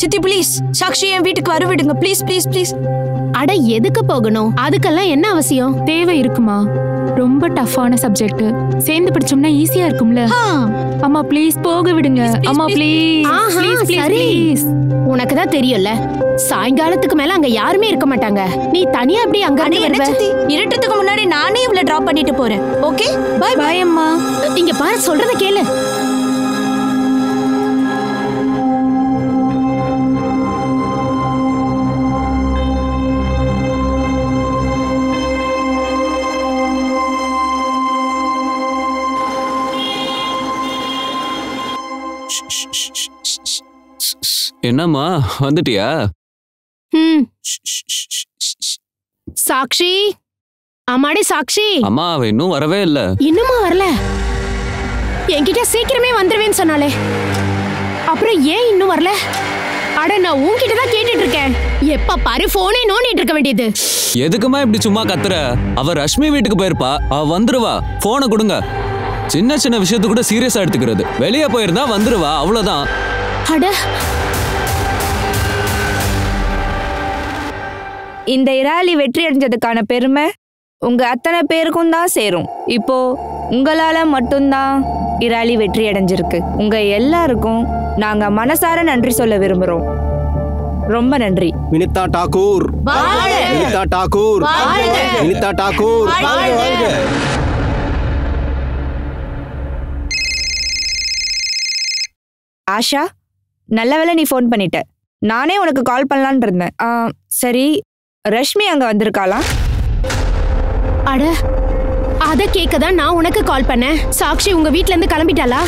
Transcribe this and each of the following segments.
சித்தி ப்ளீஸ் சாக்ஷி என் வீட்டுக்கு வர விடுங்க ப்ளீஸ் ப்ளீஸ் ப்ளீஸ். அட எதுக்கு போகணும்? அதுக்கெல்லாம் என்ன அவசியம்? தேவை இருக்குமா? ரொம்ப டஃப்பான சப்ஜெக்ட். சேர்ந்து படிச்சோம்னா ஈஸியா இருக்கும்ல. அம்மா ப்ளீஸ் போக விடுங்க. அம்மா ப்ளீஸ் ப்ளீஸ் ப்ளீஸ். உனக்கு தான் தெரியும்ல, சாயங்காலத்துக்கு மேல அங்க யாருமே இருக்க மாட்டாங்க. நீ தனியா அப்படி அங்க வருவ. இருட்டத்துக்கு முன்னாடி நானே இவள டிராப் பண்ணிட்டு போறேன். ஓகே பை பை அம்மா. இங்க பாரு, சொல்றத கேளு. என்னம்மா வந்துட்டியா? சாக்ஷி, அம்மாடி சாக்ஷி. அம்மா அவ இன்னும் வரவே இல்ல. இன்னுமா வரல? என்கிட்ட சீக்கிரமே வந்துருவேன்னு சொன்னாலே, அப்புறம் ஏன் இன்னும் வரல? அட நான் உன்கிட்ட தான் கேட்டுட்டு இருக்கேன். எப்ப பாரு போனே நோண்டிட்டு இருக்க வேண்டியது. எதுக்குமா இப்படி சும்மா கத்துற? அவ ரஷ்மி வீட்டுக்கு போயிருப்பா, அவ வந்துருவா. போனை கொடுங்க. சின்ன சின்ன விஷயத்து கூட சீரியஸா எடுத்துக்கிறது. வெளியே போயிருந்தா வந்துருவா, அவ்வளவுதான். அட இந்த இராலி வெற்றி அடைஞ்சதுக்கான பெருமை உங்க அத்தனை பேருக்கும் தான் சேரும். இப்போ உங்களால மட்டும்தான் இராலி வெற்றி அடைஞ்சிருக்கு. உங்க எல்லாருக்கும் நாங்க மனசார நன்றி சொல்ல விரும்புறோம். ரொம்ப நன்றி. வினிதா டாக்கூர், வினிதா டாக்கூர், வினிதா டாக்கூர். ஆஷா, நல்ல வேளை நீ ஃபோன் பண்ணிட்ட. நானே உனக்கு கால் பண்ணலான்னு இருந்தேன். சரி, ரஷ்மி அங்க வந்திருக்காளா? அட அத கேட்கதான் நான் உனக்கு கால் பண்ணேன். சாக்ஷி உங்க வீட்ல இருந்து கிளம்பிட்டாளா?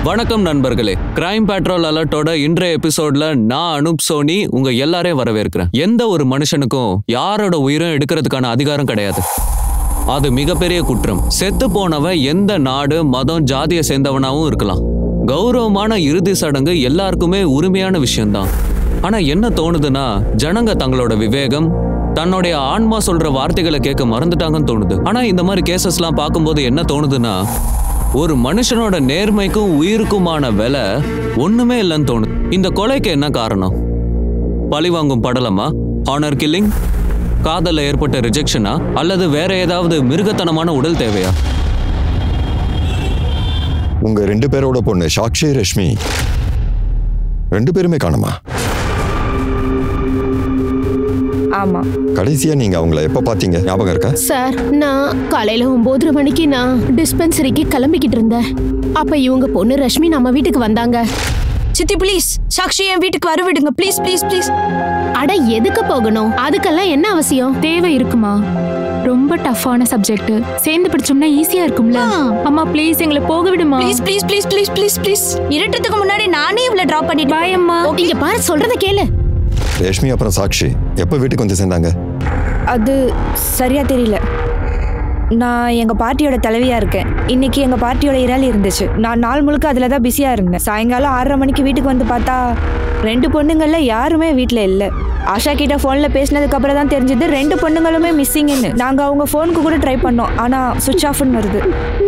வணக்கம் நண்பர்களே, கிரைம் பேட்ரோல் அலர்ட்டோட இன்றைய எபிசோட்ல நான் அனுப் சோனி உங்க எல்லாரையும் வரவேற்கிறேன். எந்த ஒரு மனுஷனுக்கும் யாரோட உயிரும் எடுக்கிறதுக்கான அதிகாரம் கிடையாது. அது மிகப்பெரிய குற்றம். செத்து போனவன் எந்த நாடு, மதம், ஜாதியை சேர்ந்தவனாவும் இருக்கலாம். கௌரவமான இறுதி சடங்கு எல்லாருக்குமே உரிமையான விஷயம்தான். ஆனா என்ன தோணுதுன்னா, ஜனங்க தங்களோட விவேகம், தன்னுடைய ஆன்மா சொல்ற வார்த்தைகளை கேட்க மறந்துட்டாங்கன்னு தோணுது. ஆனா இந்த மாதிரி கேசஸ்லாம் பார்க்கும்போது என்ன தோணுதுன்னா, ஒரு மனுஷனோட நேர்மைக்கும் உயிருக்குமான விலை ஒண்ணுமே இல்லைன்னு தோணுது. இந்த கொலைக்கு என்ன காரணம்? பழிவாங்கும் படலமா? Honour killing? காதல்ல ஏற்பட்ட ரிஜெக்ஷனா? அல்லது வேற ஏதாவது மிருகத்தனமான உடல் தேவையா? உங்க 2 பேரோட பொண்ணு சாக்ஷி, ரஷ்மி 2 பேருமே காணுமா? ஆமா. கடைசியா நீங்க அவங்கள எப்ப பாத்தீங்க? ஞாபகம் இருக்கா? சார், நான் காலையில 9:30 மணிக்கு நான் டிஸ்பென்சரிக்கு கிளம்பிக்கிட்டு இருந்தேன். அப்ப இவங்க பொண்ணு ரஷ்மி நம்ம வீட்டுக்கு வந்தாங்க. சித்தி ப்ளீஸ் சாக்ஷி என் வீட்டுக்கு வர விடுங்க ப்ளீஸ் ப்ளீஸ் ப்ளீஸ். அட எதுக்கு போகணும்? அதுக்கெல்லாம் என்ன அவசியம்? தேவை இருக்குமா? ரொம்ப டஃப்பான சப்ஜெக்ட். சேர்ந்து படிச்சோம்னா ஈஸியா இருக்கும்ல. அம்மா ப்ளீஸ் எங்களை போக விடுமா. Please please please please please please. இருட்டத்துக்கு முன்னாடி நானே இவள டிராப் பண்ணிட்டு. பை அம்மா. இங்க பாரு, சொல்றத கேளு. ரேஷ்மி அப்புறம் சாக்ஷி எப்ப வீட்டுக்கு வந்து சேர்ந்தாங்க? அது சரியா தெரியல. நான் எங்க பார்ட்டியோட தலைவியா இருக்கேன். இன்னைக்கு எங்க பார்ட்டியோட இராலி இருந்துச்சு. நான் நாள் முழுக்க அதுல தான் பிஸியா இருந்தேன். சாயங்காலம் 6:30 மணிக்கு வீட்டுக்கு வந்து பார்த்தா 2 பொண்ணுங்கள்ல யாருமே வீட்டுல இல்ல. ஆஷா கிட்ட போன்ல பேசினதுக்கு அப்புறம் தான் தெரிஞ்சது 2 பொண்ணுங்களுமே மிஸ்ஸிங்னு. நாங்க அவங்க போனுக்கு கூட ட்ரை பண்ணோம், ஆனா சுவிட்ச் ஆஃப்னு வருது.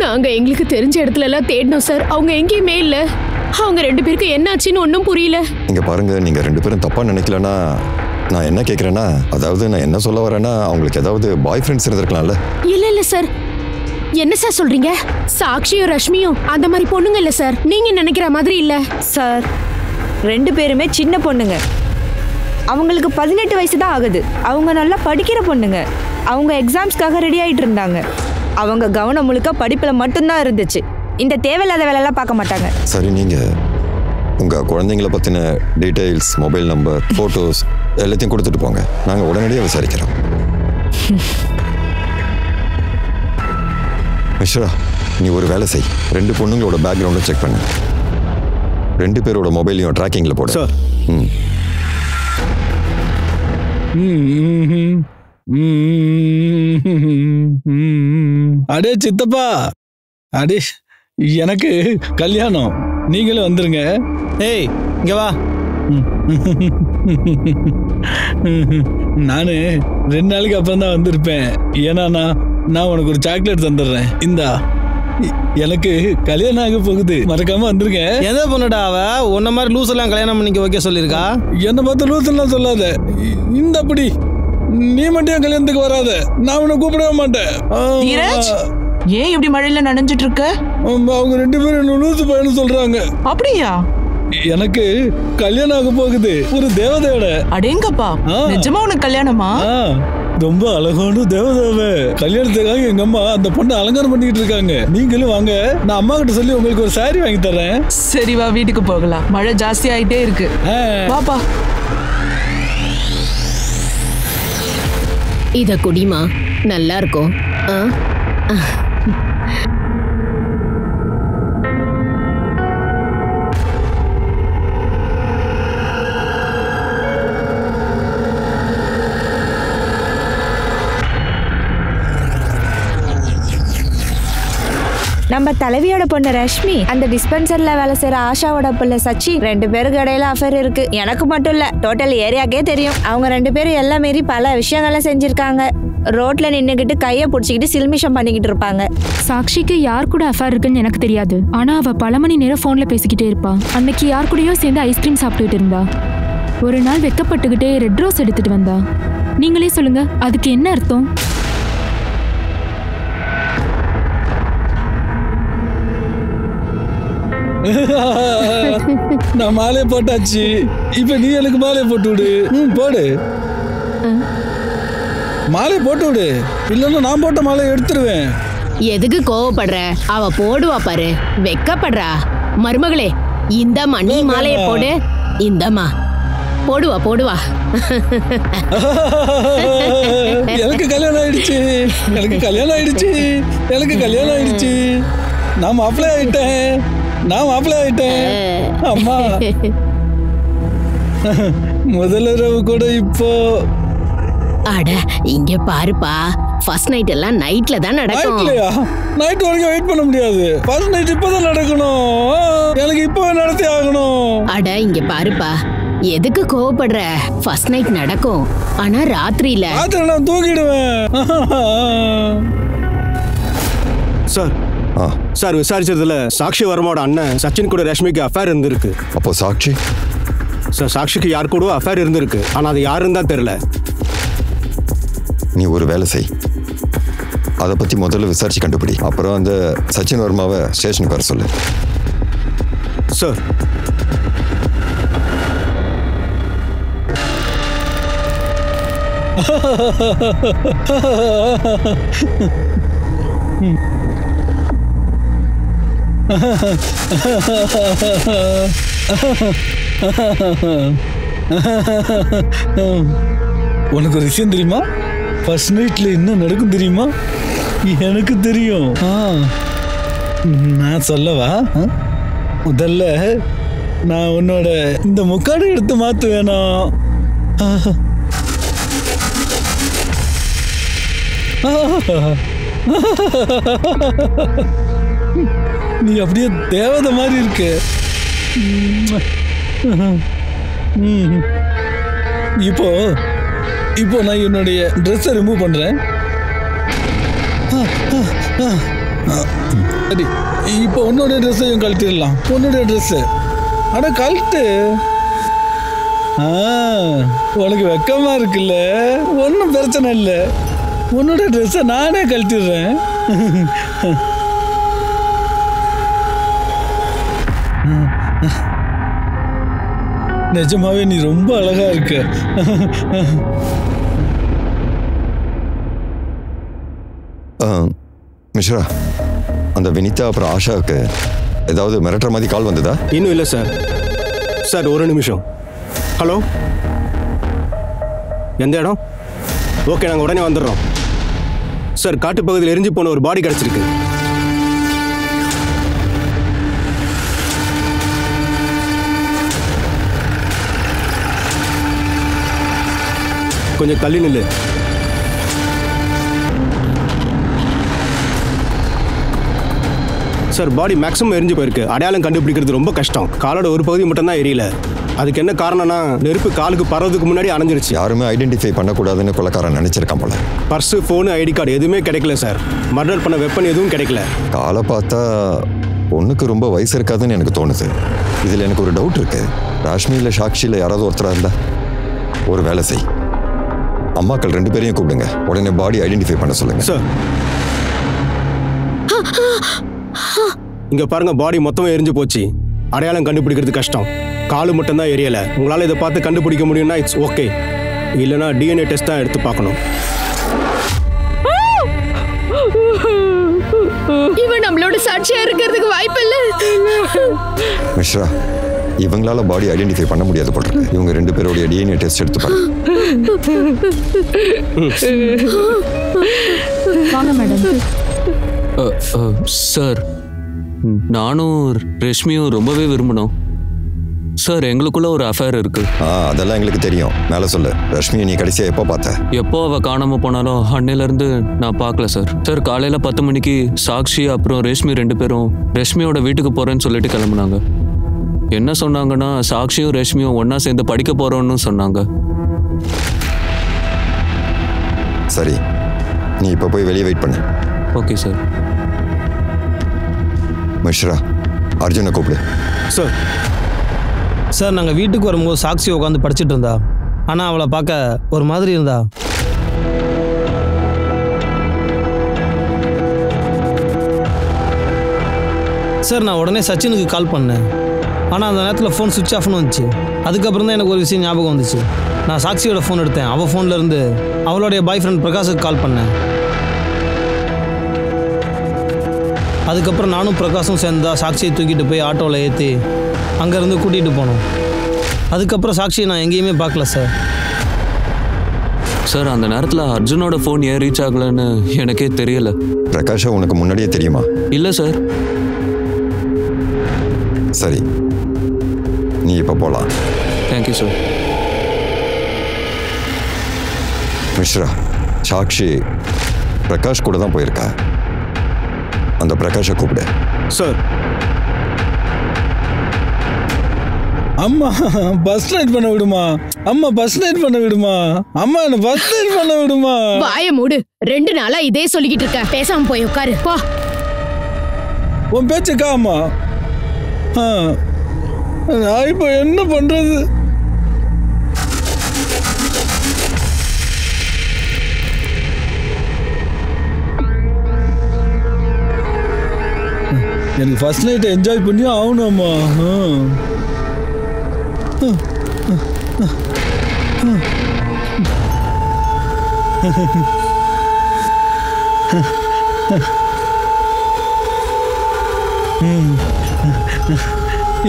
நாங்க எங்களுக்கு தெரிஞ்ச இடத்துல எல்லாம் தேடினோம் சார், அவங்க எங்கேயுமே இல்ல. அவங்க 2 பேருக்கு என்னாச்சுன்னு ஒன்றும் புரியல. இங்க பாருங்க, நீங்க 2 பேரும் தப்பா நினைக்கலன்னா நான் என்ன கேட்குறேன்னா, அதாவது நான் என்ன சொல்ல வரேன்னா, அவங்களுக்கு ஏதாவது பாய் ஃப்ரெண்ட்ஸ் இருந்திருக்கலாம்ல? இல்ல சார். என்ன சார் சொல்றீங்க? சாக்ஷியும் ரஷ்மியும் அந்த மாதிரி பொண்ணுங்க இல்ல சார். நீங்க நினைக்கிற மாதிரி இல்ல சார். 2 பேருமே சின்ன பொண்ணுங்க. அவங்களுக்கு 18 வயசு தான் ஆகுது. அவங்க நல்லா படிக்கிற பொண்ணுங்க. அவங்க எக்ஸாம்ஸ்க்காக ரெடி ஆகிட்டு இருந்தாங்க. அவங்க கவனம் முழுக்க படிப்பில் மட்டும்தான் இருந்துச்சு. இந்த தேவையில்லாத வேலையெல்லாம் பார்க்க மாட்டாங்க. சரி, நீங்க உங்க குழந்தைங்களை பத்தின டீடைல்ஸ், மொபைல் நம்பர், போட்டோஸ் எல்லாத்தையும் கொடுத்துட்டு போங்க. நாங்க உடனடியாக விசாரிக்கிறோம். மிஸ்ரா, நீ ஒரு வேலை செய். 2 பொண்ணுங்களோட பேக்ரவுண்டை செக் பண்ணு. 2 பேரோட மொபைலையும் ட்ராக்கிங்ல போடு. சார். அடே சித்தப்பா, அடே எனக்கு கல்யாணம், நீங்களும் வந்துருங்க. ஏய் இங்க வா. நானு 2 நாளைக்கு அப்புறம் தான் வந்திருப்பேன். ஏன்னா நான் உனக்கு ஒரு சாக்லேட் தந்துடுறேன். இந்தா, எனக்கு கல்யாணம் ஆக போகுது, மறக்காம வந்திருக்கேன். எந்த பொண்ணுடா அவ? உன்ன மாதிரி லூஸ் எல்லாம் கல்யாணம் பண்ணிக்க ஓகே சொல்லிருக்கா? என்ன பார்த்து லூஸ் எல்லாம் சொல்லாத. இந்த அப்படி நீ மட்டும் என் கல்யாணத்துக்கு வராத, நான் உன்னை கூப்பிடவே மாட்டேன். தீரஜ், ஏன் இப்படி மழையில நனைஞ்சிட்டு இருக்க? அவங்க 2 பேரும் என்ன லூசு பையன்னு சொல்றாங்க. அப்படியா? எனக்கு கல்யாணம் ஆக போகுது ஒரு தேவதையோட. அடேங்கப்பா, நிஜமா உனக்கு கல்யாணமா? ரொம்ப அழகான தேவதாவை கல்யாணத்துக்காக எங்க அம்மா அந்த பொண்ணை அலங்காரம் பண்ணிட்டு இருக்காங்க. நீங்களும் வாங்க, நான் அம்மா கிட்ட சொல்லி உங்களுக்கு ஒரு சாரி வாங்கி தரேன். சரி வா, வீட்டுக்கு போகலாம். மழை ஜாஸ்தி ஆயிட்டே இருக்கு. வாப்பா. இத குடிமா, நல்லா இருக்கும். நம்ம தலைவியோட பொண்ணு ரஷ்மி, அந்த டிஸ்பென்சர்ல வேலை செய்யற ஆஷாவோட பிள்ளை சச்சி, 2 பேருக்கு இடையில அஃபேர் இருக்கு. எனக்கு மட்டும் இல்ல, டோட்டல் ஏரியாக்கே தெரியும். அவங்க 2 பேரும் எல்லாம் மீறி பல விஷயங்களை செஞ்சிருக்காங்க. ரோட்ல நின்னுகிட்டு கையை பிடிச்சிக்கிட்டு சில்மிஷம் பண்ணிக்கிட்டு இருப்பாங்க. சாக்ஷிக்கு யார் கூட அஃபேர் இருக்குன்னு எனக்கு தெரியாது. ஆனா அவ பல மணி நேரம் போன்ல பேசிக்கிட்டே இருப்பா. அன்னைக்கு யார் கூடயோ சேர்ந்து ஐஸ்கிரீம் சாப்பிட்டுட்டு இருந்தா. ஒரு நாள் வெக்கப்பட்டுக்கிட்டே ரெட் ரோஸ் எடுத்துட்டு வந்தா. நீங்களே சொல்லுங்க, அதுக்கு என்ன அர்த்தம்? நான் மாலையை போட்டாச்சு, இப்ப நீ எனக்கு மாலையை போட்டு விடு. போடு, மாலை போட்டு விடு, இல்லன்னா நான் போட்ட மாலையை எடுத்துருவேன். எதுக்கு கோவப்படுற? அவ போடுவா பாரு, வெக்கப்படுறா. மருமகளே, இந்தம்மா நீ மாலைய போடு. இந்தம்மா போடுவா போடுவா. எனக்கு கல்யாணம் ஆயிடுச்சு, எனக்கு கல்யாணம் ஆயிடுச்சு, எனக்கு கல்யாணம் ஆயிடுச்சு. நான் மாப்பிள்ளை ஆயிட்டேன், நான் மாப்பிள்ளை ஆயிட்டேன். அம்மா, முதல் இரவு கூட இப்போ. அட இங்க பாருப்பா, ஃபர்ஸ்ட் நைட் எல்லாம் நைட்ல தான் நடக்கும். நைட்லயா? நைட் வரைக்கும் வெயிட் பண்ண முடியாது. ஃபர்ஸ்ட் நைட் இப்பதான் நடக்கணும். எனக்கு இப்பவே நடத்தி ஆகணும். அட இங்க பாருப்பா, எதுக்கு கோவப்படுற? ஃபர்ஸ்ட் நைட் நடக்கும், ஆனா ராத்திரியில. ராத்திரி நான் தூங்கிடுவேன். சார் விசாரிச்சதுல சாக்ஷி வர்மாவோட அண்ணன் சச்சின் கூட ரஷ்மிக்கு அஃபேர் இருந்திருக்கு. அப்போ சாக்ஷி? சார் சாக்ஷிக்கு யார் கூட அஃபேர் இருந்திருக்கு, ஆனா அது யாருன்னு தான் தெரியல. நீ ஒரு வேலை செய், அதை பத்தி முதல்ல விசாரிச்சு கண்டுபிடி. அப்புறம் அந்த சச்சின் வர்மாவை ஸ்டேஷனுக்கு வர சொல்லு. சார். உனக்கு ஒரு விஷயம் தெரியுமா? ஃபர்ஸ்ட் நைட்ல என்ன நடக்கும் தெரியுமா? எனக்கு தெரியும். நான் சொல்லவா? முதல்ல நான் உன்னோட இந்த முக்காடு எடுத்து மாத்துவேனா? நீ அப்படியே தேவதை மாதிரி இருக்க. இப்போ நான் என்னுடைய ட்ரெஸ்ஸை ரிமூவ் பண்றேன். சரி, இப்போ உன்னோட ட்ரெஸ்ஸையும் கழட்டிடலாம். உன்னுடைய ட்ரெஸ்ஸு அட கழட்டு. உனக்கு வெக்கமா இருக்குல்ல? ஒன்றும் பிரச்சனை இல்லை, உன்னோட ட்ரெஸ்ஸை நானே கழட்டிடுறேன். நிஜமாவே நீ ரொம்ப அழகா இருக்க. மிஸ்ரா, அந்த வினிதா அப்புறம் ஆஷாவுக்கு ஏதாவது மிரட்டுற மாதிரி கால் வந்ததா? இன்னும் இல்லை சார். சார் ஒரு நிமிஷம். ஹலோ, எந்த இடம்? ஓகே, நாங்கள் உடனே வந்துடுறோம். சார், காட்டுப்பகுதியில் எரிஞ்சு போன ஒரு பாடி கிடச்சிருக்கு. கொஞ்சம் தள்ளி நில்லு. சார், பாடி மேக்ஸிமம் எரிஞ்சு போயிருக்கு. அடையாளம் கண்டுபிடிக்கிறது ரொம்ப கஷ்டம். காலோட ஒரு பகுதி மட்டும்தான் எரியல. அதுக்கு என்ன காரணம்னா நெருப்பு காலுக்கு பறவதுக்கு முன்னாடி அணைஞ்சிருச்சு. யாருமே ஐடென்டிஃபை பண்ணக்கூடாதுன்னு கொலைக்காரன் நினைச்சிருக்கான் போல. பர்ஸு, ஃபோனு, ஐடி கார்டு எதுவுமே கிடைக்கல சார். மர்டர் பண்ண வெப்பன் எதுவும் கிடைக்கல. காலை பார்த்தா பொண்ணுக்கு ரொம்ப வயசு இருக்காதுன்னு எனக்கு தோணுது. இதில் எனக்கு ஒரு டவுட் இருக்கு. ராஷ்மியில் சாக்ஷியில் யாராவது ஒருத்தராக இருந்தா ஒரு வேலை செய். அம்மாக்கள் 2 பேரையும் கூப்பிடுங்க. உடனே பாடி ஐடென்டிஃபை பண்ண சொல்லுங்க. சார் இங்க பாருங்க, பாடி மொத்தமா எரிஞ்சு போச்சு. அடையாளம் கண்டுபிடிக்கிறது கஷ்டம். காலு மட்டும் தான் எரியல. உங்களால இதை பார்த்து கண்டுபிடிக்க முடியும்னா இட்ஸ் ஓகே. இல்லைன்னா டிஎன்ஏ டெஸ்ட் தான் எடுத்து பார்க்கணும். இவன் நம்மளோட சாட்சியா இருக்கிறதுக்கு வாய்ப்பு இல்ல. மிஸ்ரா, இவங்களால பாடி ஐடென்டிஃபை பண்ண முடியாது போல இருக்கு. இவங்க 2 பேருடைய டிஎன்ஏ டெஸ்ட் எடுத்து பாருங்க. வாங்க மேடம். சார், நானும் ரஷ்மியும் ரொம்பவே விரும்பினோம் சார். எங்களுக்குள்ள ஒரு அஃபேர் இருக்கு. அதெல்லாம் எங்களுக்கு தெரியும். மேலே சொல்லு. ரஷ்மியை நீ கடைசியா எப்போ பார்த்த? எப்போ அவ காணாம போனாலும் அன்னையிலேருந்து நான் பார்க்கல சார். சார், காலையில் 10 மணிக்கு சாக்ஷி அப்புறம் ரேஷ்மி 2 பேரும் ரஷ்மியோட வீட்டுக்கு போறேன்னு சொல்லிட்டு கிளம்புனாங்க. என்ன சொன்னாங்கன்னா சாக்ஷியும் ரேஷ்மியும் ஒன்னா சேர்ந்து படிக்க போறோம்னு சொன்னாங்க. சரி, நீ இப்போ போய் வெளியே வெயிட் பண்ணு. Okay sir. மிஸ்ரா, அர்ஜுனை கூப்பிடு. சார் சார், நாங்கள் வீட்டுக்கு வரும்போது சாக்ஷி உட்காந்து படிச்சுட்டு இருந்தா. ஆனால் அவளை பார்க்க ஒரு மாதிரி இருந்தா. சார், நான் உடனே சச்சினுக்கு கால் பண்ணேன். ஆனால் அந்த நேரத்தில் ஃபோன் சுவிட்ச் ஆஃப்னு வந்துச்சு. அதுக்கப்புறம் தான் எனக்கு ஒரு விஷயம் ஞாபகம் வந்துச்சு. நான் சாக்ஷியோட ஃபோன் எடுத்தேன். அவள் ஃபோனில் இருந்து அவளுடைய பாய் ஃப்ரெண்ட் பிரகாஷுக்கு கால் பண்ணேன். அதுக்கப்புறம் நானும் பிரகாஷும் சேர்ந்தா சாக்ஷியை தூக்கிட்டு போய் ஆட்டோவில் ஏற்றி அங்கேருந்து கூட்டிகிட்டு போனோம். அதுக்கப்புறம் சாக்ஷியை நான் எங்கேயுமே பார்க்கல சார். சார், அந்த நேரத்தில் அர்ஜுனோட ஃபோன் ஏன் ரீச் ஆகலன்னு எனக்கே தெரியல. பிரகாஷா உனக்கு முன்னாடியே தெரியுமா? இல்லை சார். சரி, நீ இப்போ போகலாம். Thank you sir. மிஸ்ரா, சாக்ஷி பிரகாஷ் கூட தான் போயிருக்கா. அந்த பிரகாஷை கூப்பிடு. சார். அம்மா பஸ் ரைட் பண்ண விடுமா? அம்மா பஸ் ரைட் பண்ண விடுமா? அம்மா என்ன பஸ் ரைட் பண்ண விடுமா? வாய மூடு. 2 நாளா இதே சொல்லிக்கிட்டு இருக்க. பேசாம போய் உட்காரு போ. உன் பேச்சுக்கா அம்மா. நான் இப்போ என்ன பண்றது? எனக்கு ஃபர்ஸ்ட் நைட்டை என்ஜாய் பண்ணி ஆகணும் அம்மா.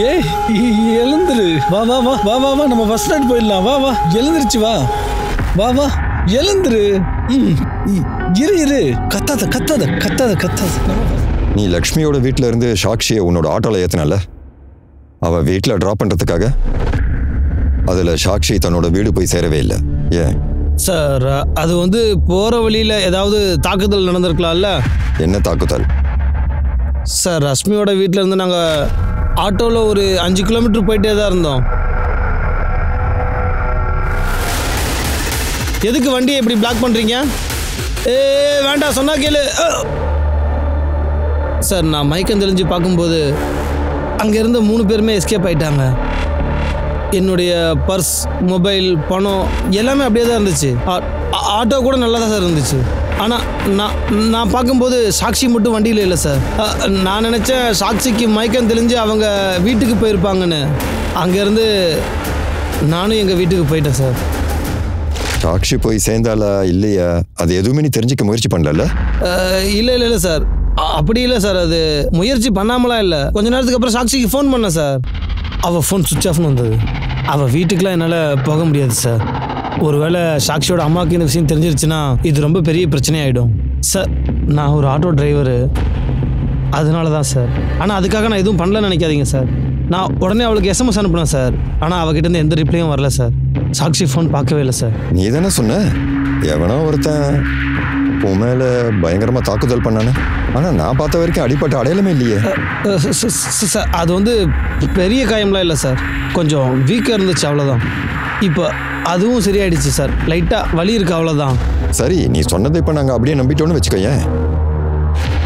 ஏய், எழுந்துரு. வா வா வா வா வா வா, நம்ம ஃபர்ஸ்ட் நைட் போயிடலாம். வா வா, எழுந்துருச்சு. வா வா வா, எழுந்துரு. இரு இரு, கத்தாத கத்தாத கத்தாத கத்தாத. நீ லக்ஷ்மியோட வீட்டில் இருந்து சாக்ஷியை உன்னோட ஆட்டோவில் ஏற்றினால, அவள் வீட்டில் ட்ராப் பண்ணுறதுக்காக அதில் சாக்ஷி தன்னோட வீடு போய் சேரவே இல்லை. ஏன் சார்? அது வந்து போகிற வழியில் ஏதாவது தாக்குதல் நடந்திருக்கலாம்ல. என்ன தாக்குதல்? சார், ரஷ்மியோட வீட்டில் இருந்து நாங்கள் ஆட்டோவில் ஒரு 5 கிலோமீட்டர் போயிட்டே தான் இருந்தோம். எதுக்கு வண்டியை இப்படி பிளாக் பண்ணுறீங்க? வேண்டாம், சொன்னா கேளு. சார், நான் மயக்கம் தெளிஞ்சு பார்க்கும்போது அங்கே இருந்த 3 பேருமே எஸ்கேப் ஆகிட்டாங்க. என்னுடைய பர்ஸ், மொபைல், பணம் எல்லாமே அப்படியே தான் இருந்துச்சு. ஆட்டோ கூட நல்லா தான் சார் இருந்துச்சு. ஆனால் நான் பார்க்கும்போது சாக்ஷி மட்டும் வண்டியில் இல்லை சார். நான் நினச்சேன் சாக்ஷிக்கு மயக்கம் தெளிஞ்சு அவங்க வீட்டுக்கு போயிருப்பாங்கன்னு. அங்கேருந்து நானும் எங்கள் வீட்டுக்கு போயிட்டேன் சார். சாக்ஷி போய் சேர்ந்தாலா இல்லையா அது எதுவுமே நீ தெரிஞ்சுக்க முயற்சி பண்ணல? இல்லை இல்லை இல்லை சார், அப்படி இல்லை சார். அது முயற்சி பண்ணாமலாம் இல்லை. கொஞ்ச நேரத்துக்கு அப்புறம் சாக்ஷிக்கு ஃபோன் பண்ணேன் சார். அவள் ஃபோன் சுவிட்ச் ஆஃப்னு வந்தது. அவள் வீட்டுக்கெலாம் என்னால் போக முடியாது சார். ஒருவேளை சாக்ஷியோட அம்மாவுக்கு இந்த விஷயம் தெரிஞ்சிருச்சுன்னா இது ரொம்ப பெரிய பிரச்சனையாயிடும் சார். நான் ஒரு ஆட்டோ டிரைவரு, அதனால தான் சார். ஆனால் அதுக்காக நான் எதுவும் பண்ணலன்னு நினைக்காதீங்க சார். நான் உடனே அவளுக்கு SMS அனுப்பினேன் சார். ஆனால் அவகிட்டேருந்து எந்த ரிப்ளையும் வரல சார். சாக்ஷி ஃபோன் பார்க்கவே இல்லை சார். நீ தானே சொன்ன எவனோ ஒருத்தன் உன் மேல பயங்கரமா தாக்குதல் பண்ணானே. ஆனா நான் பார்த்த வரைக்கும் அடிப்பட்ட அடையாளமே இல்லையே. சார் அது வந்து பெரிய காயம்லாம் இல்லை சார், கொஞ்சம் வீக்காக இருந்துச்சு அவ்வளோதான். இப்போ அதுவும் சரியாயிடுச்சு சார், லைட்டாக வலி இருக்கு அவ்வளோதான். சரி, நீ சொன்னதை இப்போ நாங்கள் அப்படியே நம்பிட்டோன்னு வச்சுக்கோயேன்.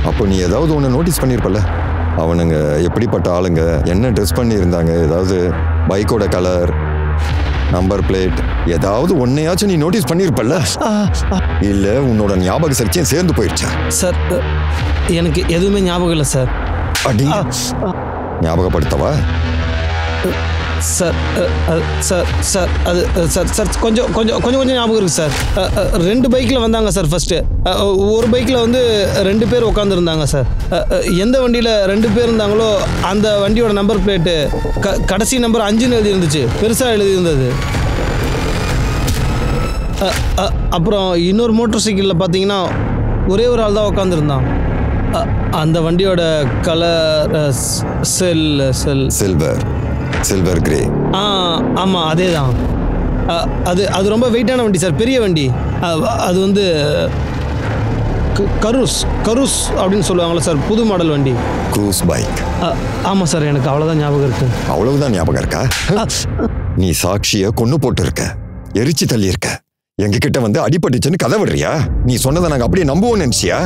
அப்போ நீ ஏதாவது ஒன்று நோட்டீஸ் பண்ணியிருப்பல, அவனுங்க எப்படிப்பட்ட ஆளுங்க, என்ன ட்ரெஸ் பண்ணியிருந்தாங்க, ஏதாவது பைக்கோட கலர், நம்பர் பிளேட், ஏதாவது ஒன்னையாச்சும் நீ நோட்டீஸ் பண்ணியிருப்பல்ல? இல்லை உன்னோட ஞாபக சக்தியும் சேர்ந்து போயிடுச்சா? சார் எனக்கு எதுவுமே ஞாபகம் இல்லை சார். அடி ஞாபகப்படுத்தவா? சார் சார் சார் அது சார் சார் கொஞ்சம் கொஞ்சம் கொஞ்சம் கொஞ்சம் ஞாபகம் இருக்குது சார். 2 பைக்கில் வந்தாங்க சார். ஃபஸ்ட்டு ஒரு பைக்கில் வந்து 2 பேர் உட்காந்துருந்தாங்க சார். எந்த வண்டியில் 2 பேர் இருந்தாங்களோ அந்த வண்டியோட நம்பர் பிளேட்டு கடைசி நம்பர் 5ன்னு எழுதி இருந்துச்சு, பெருசாக எழுதி இருந்தது. அப்புறம் இன்னொரு மோட்டர் சைக்கிளில் பார்த்தீங்கன்னா ஒரே ஒரு ஆள் தான் உட்காந்துருந்தான். அந்த வண்டியோட கலர் சில்வர் கிரே. ஆமாம் அதே தான். அது ரொம்ப வெயிட்டான வண்டி சார், பெரிய வண்டி. அது வந்து கரூஸ் அப்படின்னு சொல்லுவாங்களே சார், புது மாடல் வண்டி. Cruise bike. ஆமாம் சார், எனக்கு அவ்வளோதான் ஞாபகம் இருக்கு. அவ்வளவுதான் ஞாபகம் இருக்கா? நீ சாட்சியை கொண்டு போட்டு இருக்க, எரிச்சு தள்ளி இருக்க, எங்ககிட்ட வந்து அடிபட்டுச்சுன்னு கதை விடுறியா? நீ சொன்னதை நாங்கள் அப்படியே நம்புவோம்னு நினைச்சியா?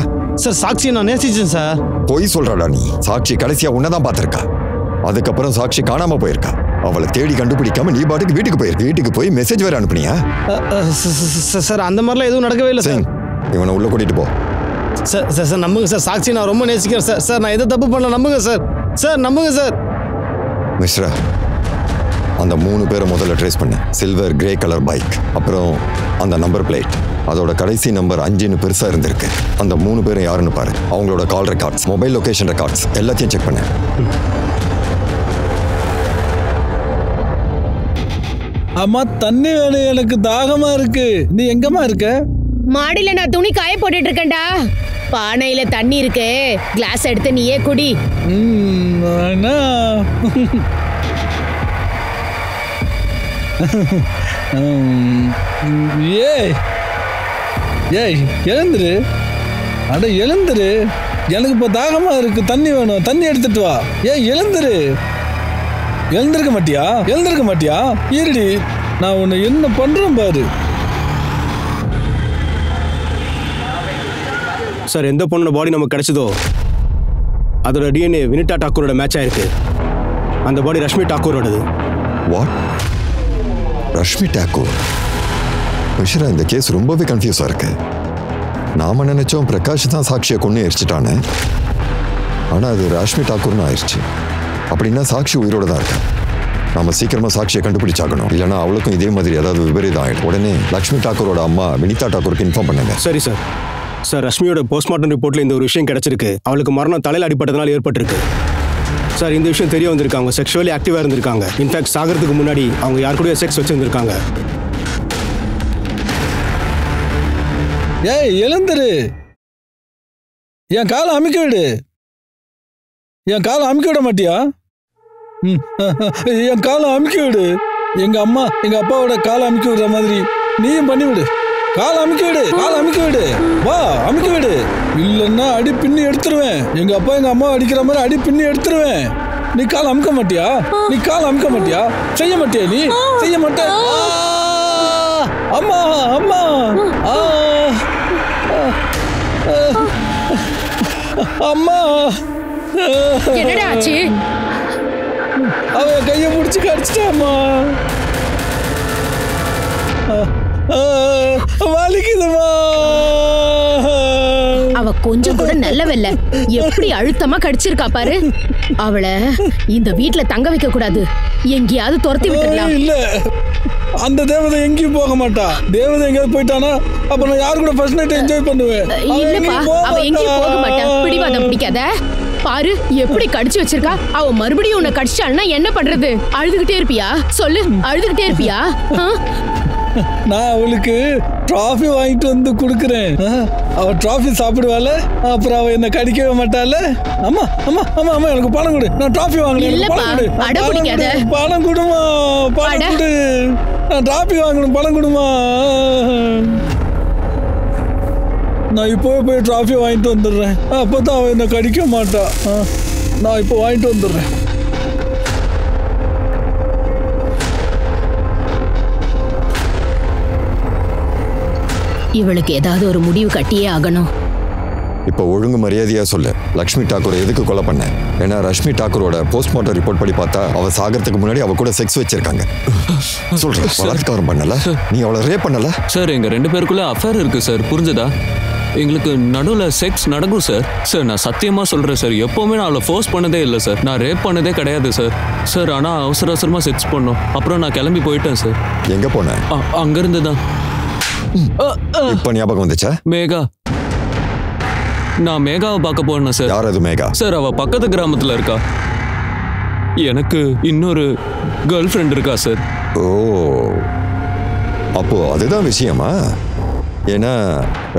சார் சாட்சியை நான் நேசிச்சேன் சார். பொய் சொல்றாடா நீ. சாட்சி கடைசியா உன்னதான் பார்த்திருக்கா. அதுக்கப்புறம் சாட்சி காணாம போயிருக்கா. அவளை தேடி கண்டுபிடிக்காம நீ பாட்டுக்கு வீட்டுக்கு போய் மெசேஜ் வேற அனுப்புனியா? சார் அந்த மாதிரிலாம் எதுவும் நடக்கவே இல்லை சார். இவனை உள்ள கூட்டிட்டு போ. சார் சார் சார் நம்புங்க சார், சாட்சி நான் ரொம்ப நேசிக்கிறேன் சார். சார் நான் எதை தப்பு பண்ணல, நம்புங்க சார். சார் நம்புங்க சார். மிஸ்ரா, அந்த 3 பேரை முதல்ல ட்ரேஸ் பண்ணு. சில்வர் கிரே கலர் பைக், அப்புறம் அந்த நம்பர் பிளேட், அதோட கடைசி நம்பர் 5ன்னு பெருசா இருந்திருக்கு. அந்த 3 பேரும் யாருன்னு பாரு. அவங்களோட கால் ரெக்கார்ட்ஸ், மொபைல் லொகேஷன் ரெக்கார்ட்ஸ் எல்லாத்தையும் செக் பண்ணு. அம்மா தண்ணி வேணும், எனக்கு தாகமா இருக்கு. நீ எங்கம்மா இருக்க? மாடியில நான் துணி காய போட்டுட்டு இருக்கேன்டா. பானையில தண்ணி இருக்கு, கிளாஸ் எடுத்து நீயே குடி. ஏய் எழுந்துரு, அட எழுந்துரு, எனக்கு இப்போ தாகமா இருக்கு, தண்ணி வேணும், தண்ணி எடுத்துட்டு வா. ஏய் எழுந்துரு. எழுந்திருக்க மாட்டியா? இருடி, நான் உன்னை என்ன பண்றேன் பாரு. சார், எந்த பொண்ணோட பாடி நமக்கு கிடைச்சதோ அதோட டிஎன்ஏ வினிதா டாக்கூரோட மேட்ச் ஆயிருக்கு. அந்த பாடி ரஷ்மி டாக்கூரோடது. வாட்? ரஷ்மி டாக்கூர்? மிஸ்ரா, இந்த கேஸ் ரொம்பவே கன்ஃபியூஸா இருக்கு. நாம நினைச்சோம் பிரகாஷ் தான் சாட்சியை கொண்டு எரிச்சிட்டானே, ஆனா அது ரஷ்மி டாக்கூர்னு ஆயிடுச்சு. அப்படின்னா சாட்சி உயிரோட தான் இருக்கா. நாம சீக்கிரமா சாட்சியை கண்டுபிடிச்சாகணும், இல்லைன்னா அவளுக்கும் இதே மாதிரி ஏதாவது விபரீதம் ஆயிடும். உடனே லக்ஷ்மி டாக்கூரோட அம்மா வினிதா டாக்கூருக்கு இன்ஃபார்ம் பண்ணுங்க. சரி சார். சார், ரஷ்மியோட போஸ்ட்மார்ட்டம் ரிப்போர்ட்ல இந்த ஒரு விஷயம் கிடைச்சிருக்கு. அவளுக்கு மரணம் தலையில் அடிப்பட்டதுனால ஏற்பட்டிருக்கு. சார், இந்த விஷயம் தெரிய வந்திருக்கு. அவங்க செக்ஷுவலி ஆக்டிவா இருந்திருக்காங்க. இன்ஃபேக்ட் சாகிறதுக்கு முன்னாடி அவங்க யார் கூட செக்ஸ் வச்சிருந்திருக்காங்க. ஏய் எழுந்துரு, என் காலை அமுக்கி விடு. என் காலை அமுக்கி விட மாட்டியா? என் காலை அமுக்கி விடு. எங்க அம்மா எங்க அப்பாவோட காலை அமுக்கி விடுற மாதிரி நீயும் பண்ணி விடு. காலை அமுக்கி விடு, வா அமுக்கி விடு. இல்லைன்னா அடி பின்னி எடுத்துருவேன். எங்க அப்பா எங்க அம்மா அடிக்கிற மாதிரி அடி பின்னி எடுத்துருவேன். நீ காலை அமுக்க மாட்டியா? செய்ய மாட்டியா? நீ செய்ய மாட்ட. அம்மா அம்மா, என்னடா ஆச்சு? அவ கையை பிடிச்சி கடிச்சிட்டாமா. வலிக்குதுமா. அவ கொஞ்சம் கூட நல்லவல்ல, எப்படி அழுத்தமா கடிச்சிருக்கா பாரு. அவளை இந்த வீட்டுல தங்க வைக்க கூடாது, எங்கேயாவது துரத்தி விட்டுடலாம். இல்ல, அந்த தேவதை எங்கேயும் போக மாட்டா. தேவதை எங்கேயாவது போயிட்டானா அப்ப நான் யாரு கூட ஃபர்ஸ்ட் நைட் என்ஜாய் பண்ணுவேன். இல்லப்பா, அவ எங்கேயும் போக மாட்டா. பிடிவாதம் பிடிக்காத. பாரு எப்படி கடிச்சு வச்சிருக்கா. அவ மறுபடியும் உன்னை கடிச்சாள்னா என்ன பண்றது? அழுதுகிட்டே இருப்பியா? சொல்லு, அழுதுகிட்டே இருப்பியா? நான் அவளுக்கு டிராஃபி வாங்கிட்டு வந்து கொடுக்குறேன். அவ டிராஃபி சாப்பிடுவாள், அப்புறம் அவ என்ன கடிக்கவே மாட்டாள். அம்மா அம்மா அம்மா அம்மா, எனக்கு பணம் கொடு, நான் டிராஃபி வாங்கணும். பணம் கொடுமா, பணம் கொடு, நான் டிராஃபி வாங்கணும், பணம் கொடுமா. நான் இப்போவே போய் டிராஃபி வாங்கிட்டு வந்துடுறேன். அப்பதான் அவன் என்ன கடிக்க மாட்டா. நான் இப்போ வாங்கிட்டு வந்துடுறேன். இவளுக்கு ஏதாவது ஒரு முடிவு கட்டியே ஆகணும். இப்போ ஒழுங்கு மரியாதையா சொல்லு, லக்ஷ்மி டாக்கூரை எதுக்கு கொலை பண்ண? ஏன்னா ரஷ்மி டாக்கூரோட போஸ்ட்மார்ட்டம் ரிப்போர்ட் படி பார்த்தா அவ சாகிறதுக்கு முன்னாடி அவ கூட செக்ஸ் வச்சிருக்காங்க. சொல்றேன், பலாத்காரம் பண்ணல, நீ அவளை ரேப் பண்ணல. சார் எங்க 2 பேருக்குள்ள அஃபேர் இருக்கு சார், புரிஞ்சதா? எங்களுக்கு நடுவில் செக்ஸ் நடக்கும் சார். சார் நான் சத்தியமாக சொல்கிறேன் சார், எப்போவுமே நான் அவளை ஃபோர்ஸ் பண்ணதே இல்லை சார். நான் ரேப் பண்ணதே கிடையாது சார். சார் ஆனால் அவசரமாக செக்ஸ் பண்ணோம். அப்புறம் நான் கிளம்பி போயிட்டேன் சார். எங்கே போனேன்? அங்கேருந்து தான். இப்போ ஞாபகம் வந்துச்சா? மேகா, நான் மேகாவை பார்க்க போனேன் சார். யார் அது மேகா? சார் அவள் பக்கத்து கிராமத்தில் இருக்கா. எனக்கு இன்னொரு கேர்ள் ஃப்ரெண்ட் இருக்கா சார். ஓ, அப்போ அதுதான் விஷயமா? ஏன்னா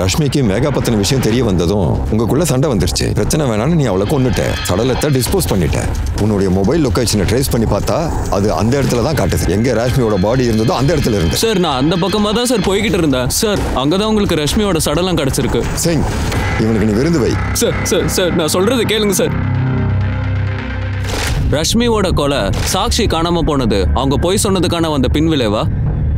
ரஷ்மிக்கு மேகா பத்தின விஷயம் தெரிய வந்ததும் உங்களுக்குள்ள சண்டை வந்துருச்சு. பிரச்சனை வேணான்னு நீ அவளை கொன்னுட்ட, சடலத்தை டிஸ்போஸ் பண்ணிட்ட. உன்னுடைய மொபைல் லொகேஷனை ட்ரேஸ் பண்ணி பார்த்தா அது அந்த இடத்துல தான் காட்டுது. எங்க ரஷ்மியோட பாடி இருந்ததோ அந்த இடத்துல இருந்து. சார் நான் அந்த பக்கமாக தான் சார் போய்கிட்டு இருந்தேன் சார். அங்கதான் உங்களுக்கு ரஷ்மியோட சடலம் கிடைச்சிருக்கு. சிங், இவனுக்கு நீ விருந்து வை. சார் சார் சார் நான் சொல்றது கேளுங்க சார். ரஷ்மியோட கொலை சாட்சி காணாம போனது அவங்க பொய் சொன்னதுக்கான வந்த பின்விளைவா?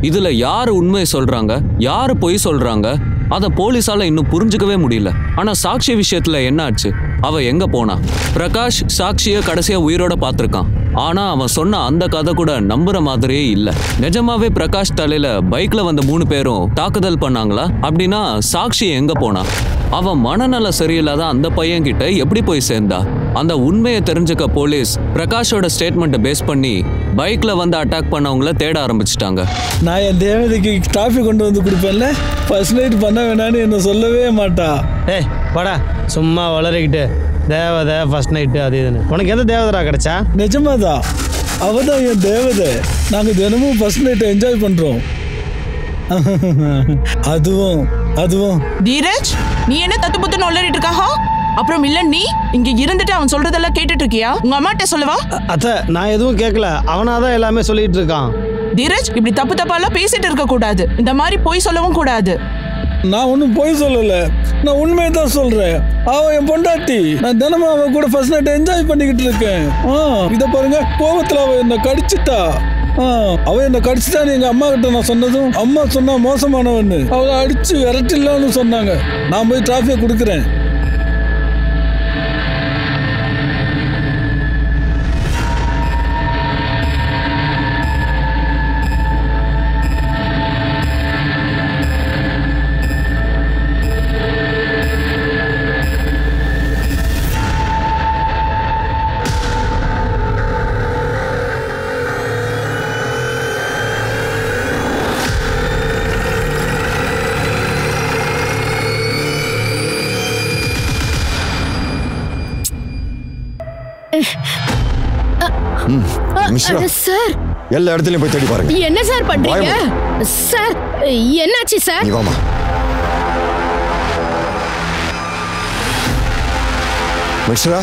இதுல யாரு உண்மை சொல்றாங்க, யாரு பொய் சொல்றாங்க, அதை போலீஸால இன்னும் புரிஞ்சுக்கவே முடியல. ஆனா சாட்சி விஷயத்துல என்ன ஆச்சு? அவ எங்க போனா? பிரகாஷ் சாட்சிய கடைசியா உயிரோட பார்த்திருக்கான். ஆனா அவன் சொன்ன அந்த கதை கூட நம்புற மாதிரியே இல்ல. நிஜமாவே பிரகாஷ் தலையில பைக்ல வந்த 3 பேரும் தாக்குதல் பண்ணாங்களா? அப்படின்னா சாட்சி எங்க போனா? அவன் மனநல சரியில்லாத அந்த பையன் கிட்ட எப்படி போய் சேர்ந்தா? அந்த உண்மையை தெரிஞ்சுக்க போலீஸ் பிரகாஷோட ஸ்டேட்மெண்ட்டை பேஸ் பண்ணி பைக்ல வந்து அட்டாக் பண்ணவங்கள தேட ஆரம்பிச்சிட்டாங்க. நான் என் தேவதைக்கு டிராஃபி கொண்டு வந்து கொடுப்பேன்ல, ஃபர்ஸ்ட் நைட் பண்ண வேணான்னு என்ன சொல்லவே மாட்டா. ஏய் வாடா, சும்மா வளரிக்கிட்டு தேவதை ஃபர்ஸ்ட் நைட்டு அது இதுன்னு. உனக்கு எந்த தேவதரா கிடைச்சா? நிஜமாதான், அவதான் என் தேவதை. நாங்கள் தினமும் ஃபர்ஸ்ட் நைட்டை என்ஜாய் பண்ணுறோம். அதுவும் தீரஜ், நீ என்ன தத்து புத்துன்னு உளறிட்டு இருக்காஹா? அப்புறம் இல்ல, நீ இங்க இருந்துட்டு அவன் சொல்றதெல்லாம் கேட்டுட்டு இருக்கியா? உங்க அம்மாட்ட சொல்லவா? அத்தை, நான் எதுவும் கேட்கல, அவனாதான் எல்லாமே சொல்லிட்டு இருக்கான். தீரஜ், இப்படி தப்பு தப்பாலாம் பேசிட்டு இருக்க கூடாது. இந்த மாதிரி பொய் சொல்லவும் கூடாது. நான் ஒன்றும் பொய் சொல்லல, நான் உண்மையை தான் சொல்றேன். அவன் என் பொண்டாட்டி. நான் தினமும் அவன் கூட ஃபர்ஸ்ட் நைட் என்ஜாய் பண்ணிக்கிட்டு இருக்கேன். இதை பாருங்க, கோபத்தில் அவன் என்னை கடிச்சிட்டா. அவன் என்னை கடிச்சிட்டான்னு எங்க அம்மா கிட்ட நான் சொன்னதும் அம்மா சொன்னா மோசமானவன்னு அவளை அடிச்சு விரட்டிடலான்னு சொன்னாங்க. நான் போய் டிராஃபியை கொடுக்குறேன். சார், எல்லா இடத்துலயும் போய் தேடி பாருங்க. என்ன சார் பண்றீங்க? சார் என்னாச்சு சார்? நீ வாமா. மிஸ்ரா,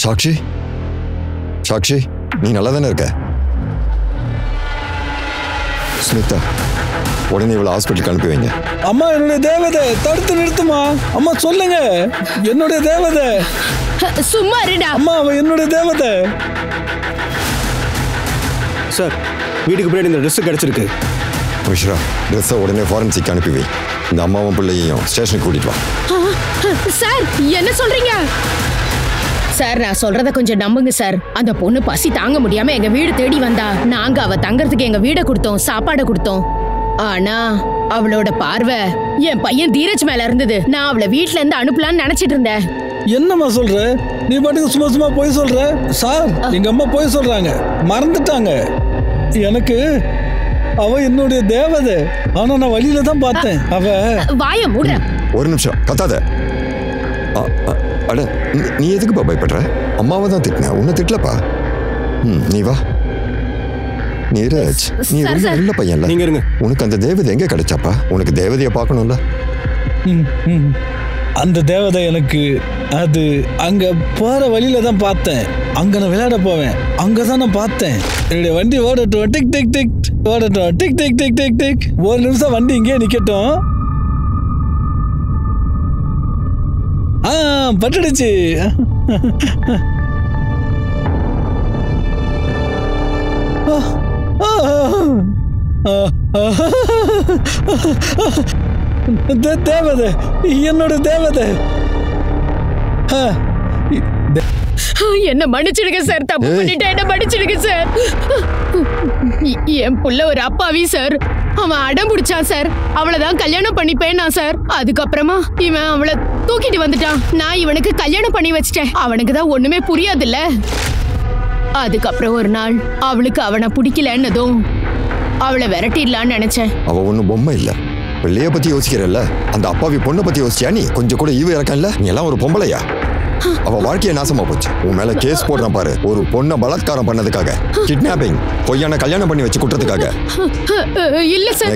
சாக்ஷி, சாக்ஷி, நீ நல்லா தானே இருக்க? ஸ்மிதா, உடனே இவ்வளவு ஹாஸ்பிட்டலுக்கு அனுப்பி வைங்க. அம்மா, என்னுடைய தேவதை, தடுத்து நிறுத்துமா. அம்மா சொல்லுங்க, என்னுடைய தேவதை. சும்மா இருடா. அம்மா, அவன் என்னுடைய தேவதை. சார், வீட்டுக்கு பின்னாடி இந்த ட்ரெஸ் கிடைச்சிருக்கு. மிஸ்ரா, ட்ரெஸ்ஸை உடனே ஃபாரன்சிக் அனுப்பி வை. இந்த அம்மாவும் பிள்ளையையும் ஸ்டேஷனுக்கு கூட்டிட்டு வா. சார், என்ன சொல்றீங்க? சார், நான் சொல்றத கொஞ்சம் நம்புங்க சார். அந்த பொண்ணு பசி தாங்க முடியாம எங்க வீடு தேடி வந்தா. நாங்க அவ தங்கறதுக்கு எங்க வீட கொடுத்தோம், சாப்பாடு கொடுத்தோம். ஆனா அவளோட பார்வை என் பையன் தீரஜ் மேல இருந்தது. நான் அவளை வீட்டுல இருந்து அனுப்பலான்னு நினைச்சிட்டு இருந்தேன். என்னம்மா சொல்ற? நீ பாட்டுக்கு சும்மா சும்மா போய் சொல்ற. சார், எங்க அம்மா போய் சொல்றாங்க, மறந்துட்டாங்க. எனக்கு அவ என்னுடைய தேவதை. ஆனா நான் வழியில தான் பார்த்தேன். அவ வாய மூடுற. ஒரு நிமிஷம் கத்தாத. அட, நீ எதுக்குப்பா பயப்படுற? அம்மாவை தான் திட்டின, உன்னை திட்டலப்பா. நீ வா. நீரஜ், நீ ரொம்ப நல்ல பையன்ல. நீங்க இருங்க. உனக்கு அந்த தேவதை எங்க கிடைச்சாப்பா? உனக்கு தேவதையை பார்க்கணும்ல. அந்த தேவதை எனக்கு அது அங்க போற வழியில தான் பார்த்தேன். அங்க நான் விளையாட போவேன். அங்கதான் நான் பார்த்தேன். என்னுடைய வண்டி ஓடட்டும், டிக் டிக் டிக் ஓடட்டும், tick tick tick tick tick. ஒரு நிமிஷம் வண்டி இங்கே நிக்கட்டும். பட்டுடுச்சு. தேவதை, என்னோட தேவதை. என்ன மன்னிச்சிடுங்க சார், தப்பு பண்ணிட்டேன், என்ன மன்னிச்சிடுங்க சார். என் புள்ள ஒரு அப்பாவி சார். அவன் அடம் பிடிச்சான் சார். அவளைதான் கல்யாணம் பண்ணிப்பேனா சார். அதுக்கப்புறமா இவன் அவளை தூக்கிட்டு வந்துட்டான். நான் இவனுக்கு கல்யாணம் பண்ணி வச்சிட்டேன். அவனுக்கு தான் ஒண்ணுமே புரியாதுல்ல. அதுக்கப்புறம் ஒரு நாள் அவளுக்கு அவனை பிடிக்கலன்னதும் அவளை விரட்டிடலான்னு நினைச்சேன். அவ ஒன்னும் பொம்மை இல்ல. பிள்ளைய பத்தி யோசிக்கிறல்ல, அந்த அப்பாவி பொண்ணை பத்தி யோசிச்சியா நீ? கொஞ்சம் கூட ஈவு இறக்கல. நீ எல்லாம் ஒரு பொம்பளையா? அவ வாழ்க்கைய நாசமா போச்சு. உன் மேல கேஸ் போடுறான் பாரு. ஒரு பொண்ணை பலாத்காரம் பண்ணதுக்காக, கிட்னாப்பிங், பொய்யான கல்யாணம் பண்ணி வச்சு குற்றத்துக்காக. இல்ல சார்,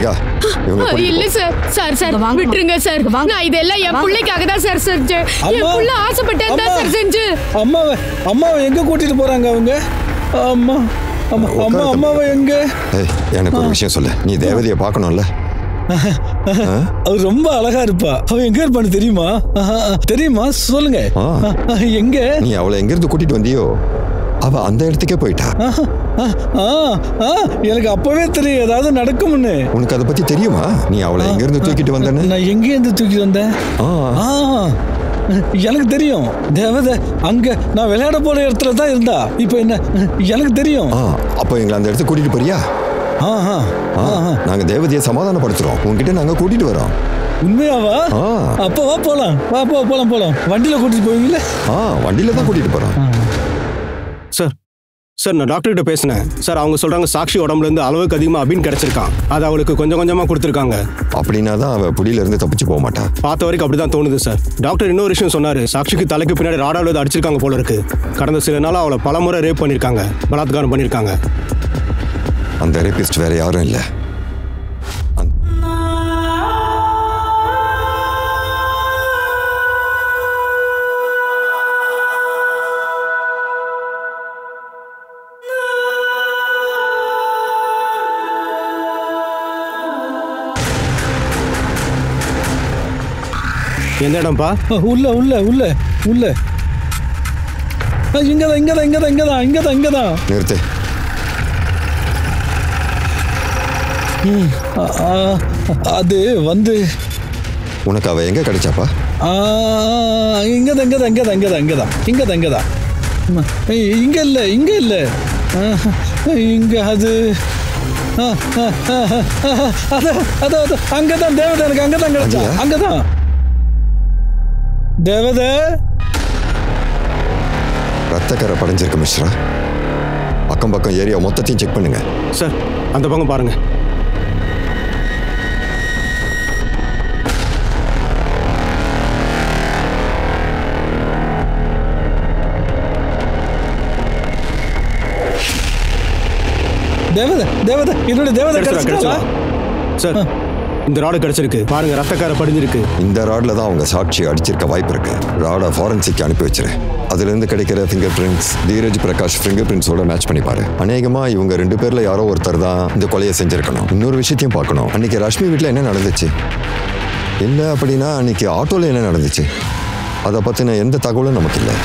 இல்ல சார். சார் சார் விட்டுருங்க சார். நான் இதெல்லாம் என் பிள்ளைக்காக தான் சார் செஞ்சேன். என் புள்ள ஆசைப்பட்டேன் தான் சார் செஞ்சு. அம்மாவை எங்க கூட்டிட்டு போறாங்க அவங்க? அம்மாவை எங்க? எனக்கு ஒரு விஷயம் சொல்லு. நீ தேவதையை பார்க்கணும்ல? அவ ரொம்ப அழகா இருப்பா. அவ எங்க இருப்பான்னு தெரியுமா? தெரியுமா? சொல்லுங்க. எங்க? நீ அவளை எங்க இருந்து கூட்டிட்டு வந்தியோ அவ அந்த இடத்துக்கே போயிட்டா. எனக்கு அப்பவே தெரியும் ஏதாவது நடக்கும்னு. உனக்கு அதை பத்தி தெரியுமா? நீ அவளை எங்க இருந்து தூக்கிட்டு வந்தேன்னு? நான் எங்க இருந்து தூக்கிட்டு வந்தேன்? எனக்கு தெரியும். தேவதை அங்க நான் விளையாட போற இடத்துல தான் இருந்தா. இப்ப என்ன? எனக்கு தெரியும். அப்போ எங்களை அந்த இடத்துக்கு கூட்டிட்டு போறியா? நாங்க தேவதையை சமாதானப்படுத்துறோம். உங்ககிட்ட நாங்க கூட்டிட்டு வரோம். உண்மையாவா? அப்ப வா போலாம். போலாம். வண்டியில கூட்டிட்டு போவீங்களா? வண்டியில தான் கூட்டிட்டு போறோம். சார் நான் டாக்டர் கிட்ட பேசினேன் சார். அவங்க சொல்றாங்க சாக்ஷி உடம்புல இருந்து அளவுக்கு அதிகமா அபின் கிடைச்சிருக்கான். அது அவளுக்கு கொஞ்சம் கொஞ்சமா கொடுத்துருக்காங்க. அப்படின்னா தான் அவ புடியில இருந்து தப்பிச்சு போக மாட்டா. பார்த்த வரைக்கும் அப்படிதான் தோணுது சார். டாக்டர் இன்னொரு விஷயம் சொன்னாரு. சாக்ஷிக்கு தலைக்கு பின்னாடி ராடால அடிச்சிருக்காங்க போல இருக்கு. கடந்த சில நாளா அவளை பலமுறை ரேப் பண்ணிருக்காங்க, பலாத்காரம் பண்ணிருக்காங்க. அந்த ரேபிஸ்ட் வேற யாரும் இல்ல. எந்த இடம்பா? உள்ள இங்கதான். நிறுத்து. அது வந்து உனக்கு அவ எங்க கிடைச்சாப்பா? இங்கதான். இங்க இல்ல. இங்க அது அங்கதான் தேவதை. எனக்கு அங்கதான் கிடைச்சா. அங்கதான் தேவதை. ரத்தக்கரை படைஞ்சிருக்கு மிஸ்ரா. அக்கம் பக்கம் ஏரியா மொத்தத்தையும் செக் பண்ணுங்க. சார் அந்த பக்கம் பாருங்க. தேவதை என்னோட தேவதை கிடைச்சா சார். இந்த ராடு கிடைச்சிருக்கு பாருங்க. ரத்தக்கார படிஞ்சிருக்கு. இந்த ராட்ல தான் அவங்க சாட்சி அடிச்சிருக்க வாய்ப்பு இருக்கு. ராடை ஃபாரன்சிக் அனுப்பி வச்சிரு. அதுல இருந்து கிடைக்கிற ஃபிங்கர் பிரிண்ட்ஸ் தீரஜ் பிரகாஷ் ஃபிங்கர் பிரிண்ட்ஸோட மேட்ச் பண்ணி பாரு. அநேகமா இவங்க 2 பேர்ல யாரோ ஒருத்தர் தான் இந்த கொலையை செஞ்சிருக்கணும். இன்னொரு விஷயத்தையும் பார்க்கணும். அன்னைக்கு ரஷ்மி வீட்டுல என்ன நடந்துச்சு? இல்ல அப்படின்னா அன்னைக்கு ஆட்டோல என்ன நடந்துச்சு? அதை பத்தின எந்த தகவலும் நமக்கு இல்லை.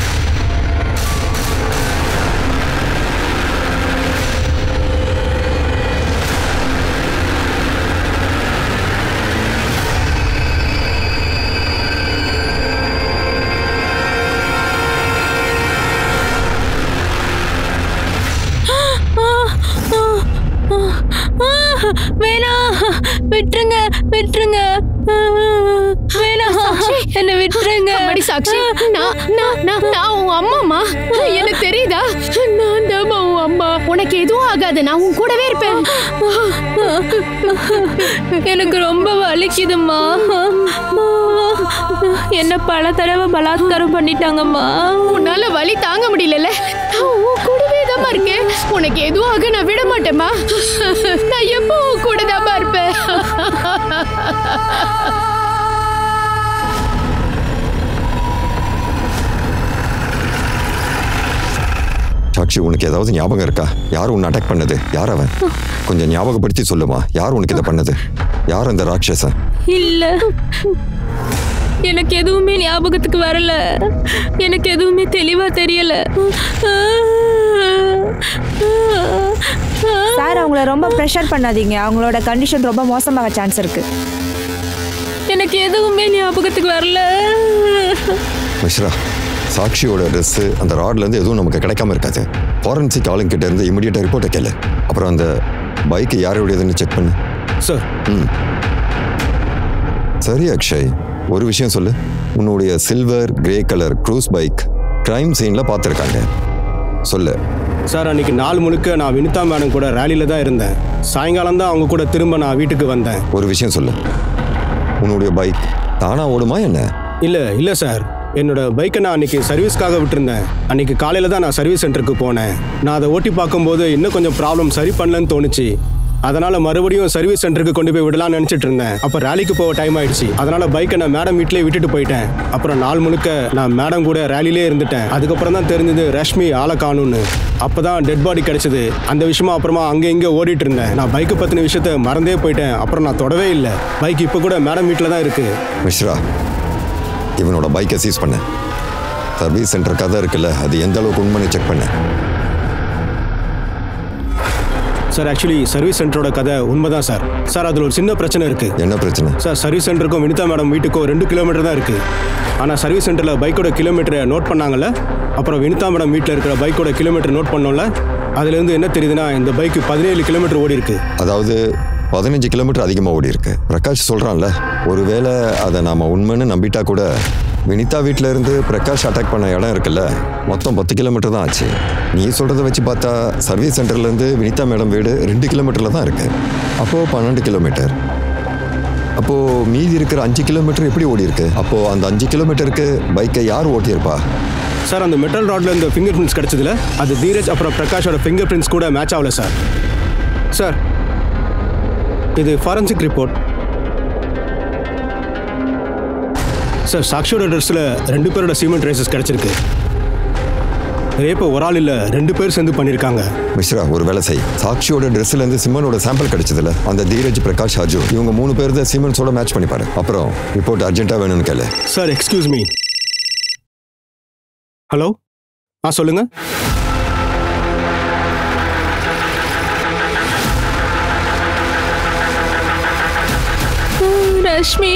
விட்டுருங்க என்ன விட்டுருங்க. சாக்ஷி, நான் உன் அம்மாமா. எனக்கு தெரியுதா? நான் தான் உன் அம்மா. உனக்கு எதுவும் ஆகாது. நான் உன் கூடவே இருப்பேன். எனக்கு ரொம்ப வலிக்குதும்மா. என்ன பல தடவை பலாத்காரம் பண்ணிட்டாங்கம்மா. உன்னால வலி தாங்க முடியல. நான் உன் கூடவே தான் இருக்கேன். உனக்கு எதுவும் ஆக நான் விட மாட்டேம்மா. நான் எப்போ உன் கூட தான் இருப்பேன். சாக்ஷி, உனக்கு ஏதாவது ஞாபகம் இருக்கா? யார் உன்னை அட்டாக் பண்ணது? யார் அவன்? கொஞ்சம் ஞாபகப்படுத்தி சொல்லுமா. யார் உனக்கு இதை பண்ணது? யார் அந்த ராட்சசன்? இல்ல, எனக்கு எதுவுமே ஞாபகத்துக்கு வரல. எனக்கு எதுவுமே தெளிவா தெரியல. சார், அவங்கள ரொம்ப ப்ரெஷர் பண்ணாதீங்க. அவங்களோட கண்டிஷன் ரொம்ப மோசமாக சான்ஸ் இருக்கு. எனக்கு எதுவுமே ஞாபகத்துக்கு வரல. மிஸ்ரா, சாக்ஷியோட ட்ரெஸ் அந்த ராட்லேருந்து எதுவும் நமக்கு கிடைக்காம இருக்காது. ஃபாரன்சிக் ஆளுங்கிட்ட இருந்து இமிடியேட்டாக ரிப்போர்ட்டை கேளு. அப்புறம் அந்த பைக்கு யாரோடையதுன்னு செக் பண்ணு. சார். சரி அக்ஷய், ஒரு விஷயம் சொல்லு. உன்னுடைய silver grey colour cruise bike crime சீனில் பார்த்துருக்காங்க. சொல்லு. சார், அன்றைக்கி நாள் முழுக்க நான் வினிதா மேடம் கூட ரேலியில் தான் இருந்தேன். சாயங்காலம் தான் அவங்க கூட திரும்ப நான் வீட்டுக்கு வந்தேன். ஒரு விஷயம் சொல்லு, உன்னுடைய பைக் தானா ஓடுமா என்ன? இல்லை சார், என்னோட பைக்கை நான் அன்றைக்கி சர்வீஸ்க்காக விட்டுருந்தேன். அன்றைக்கி காலையில் தான் நான் சர்வீஸ் சென்டருக்கு போனேன். நான் அதை ஓட்டி பார்க்கும்போது இன்னும் கொஞ்சம் ப்ராப்ளம் சரி பண்ணலன்னு தோணுச்சு. அதனால் மறுபடியும் சர்வீஸ் சென்டருக்கு கொண்டு போய் விடலாம்னு நினச்சிட்டு இருந்தேன். அப்போ ரேலிக்கு போக டைம் ஆயிடுச்சு. அதனால் பைக்கை நான் மேடம் வீட்டிலே விட்டுட்டு போயிட்டேன். அப்புறம் நாள் முழுக்க நான் மேடம் கூட ரேலிலே இருந்துட்டேன். அதுக்கப்புறம் தான் தெரிஞ்சது ரஷ்மி ஆளை காணும்னு. அப்போ தான் டெட் பாடி கிடச்சிது. அந்த விஷயமா அப்புறமா அங்கே இங்கே ஓடிட்டு இருந்தேன். நான் பைக்கை பற்றின விஷயத்த மறந்தே போயிட்டேன். அப்புறம் நான் தொடவே இல்லை. பைக் இப்போ கூட மேடம் வீட்டில் தான் இருக்குது. மிஸ்ரா, இவனோட பைக்கை சீஸ் பண்ண. சர்வீஸ் சென்டர் கதை இருக்குல்ல, அது எந்த அளவுக்கு உண்மைன்னு செக் பண்ண. சார், ஆக்சுவலி சர்வீஸ் சென்டரோட கதை உண்மைதான் சார். சார், அதில் ஒரு சின்ன பிரச்சனை இருக்குது. என்ன பிரச்சனை? சார், சர்வீஸ் சென்டருக்கும் வினிதா மேடம் வீட்டுக்கும் 2 கிலோமீட்டர் தான் இருக்குது. ஆனால் சர்வீஸ் சென்டரில் பைக்கோட கிலோமீட்டரை நோட் பண்ணாங்கல்ல. அப்புறம் வினிதா மேடம் வீட்டில் இருக்கிற பைக்கோட கிலோமீட்டர் நோட் பண்ணோம்ல. அதுலேருந்து என்ன தெரியுதுன்னா, இந்த பைக்கு 17 கிலோமீட்டர் ஓடி இருக்கு. அதாவது 15 கிலோமீட்டர் அதிகமாக ஓடி இருக்கு. பிரகாஷ் சொல்கிறான்ல, ஒருவேளை அதை நாம் உண்மைன்னு நம்பிட்டா கூட வினிதா வீட்டில் இருந்து பிரகாஷ் அட்டாக் பண்ண இடம் இருக்குல்ல, மொத்தம் 10 கிலோமீட்டர் தான் ஆச்சு. நீ சொல்கிறத வச்சு பார்த்தா சர்வீஸ் சென்டர்லேருந்து வினிதா மேடம் வீடு 2 கிலோமீட்டரில் தான் இருக்குது. அப்போது 12 கிலோமீட்டர். அப்போது மீதி இருக்கிற 5 கிலோமீட்டர் எப்படி ஓடி இருக்கு? அப்போது அந்த 5 கிலோமீட்டருக்கு பைக்கை யார் ஓட்டியிருப்பா? சார், அந்த மெட்டல் ராட்ல இந்த ஃபிங்கர் பிரிண்ட்ஸ் கிடச்சதுல அது தீரஜ் அப்புறம் பிரகாஷோட ஃபிங்கர் பிரிண்ட்ஸ் கூட மேட்ச் ஆகல சார். சார், இது ஃபாரன்சிக் ரிப்போர்ட். சார், சாக்ஷியோட ட்ரெஸ்ஸில் 2 பேரோட சீமெண்ட் ட்ரேசஸ் கிடச்சிருக்கு. ரேப்பை ஒரு ஆள் இல்லை, 2 பேர் சேர்ந்து பண்ணியிருக்காங்க. மிஸ்ரா, ஒரு வேலை செய். சாக்ஷியோட ட்ரெஸ்ஸிலேருந்து சிம்மனோட சாம்பிள் கிடைச்சதில்ல, அந்த தீரஜ், பிரகாஷ், அர்ஜுன் இவங்க 3 பேர் தான் சீமெண்ட்ஸோட மேட்ச் பண்ணிப்பாரு. அப்புறம் ரிப்போர்ட் அர்ஜென்ட்டாக வேணும்னு கேளு. Sir, excuse me. ஹலோ, சொல்லுங்க. ரஷ்மி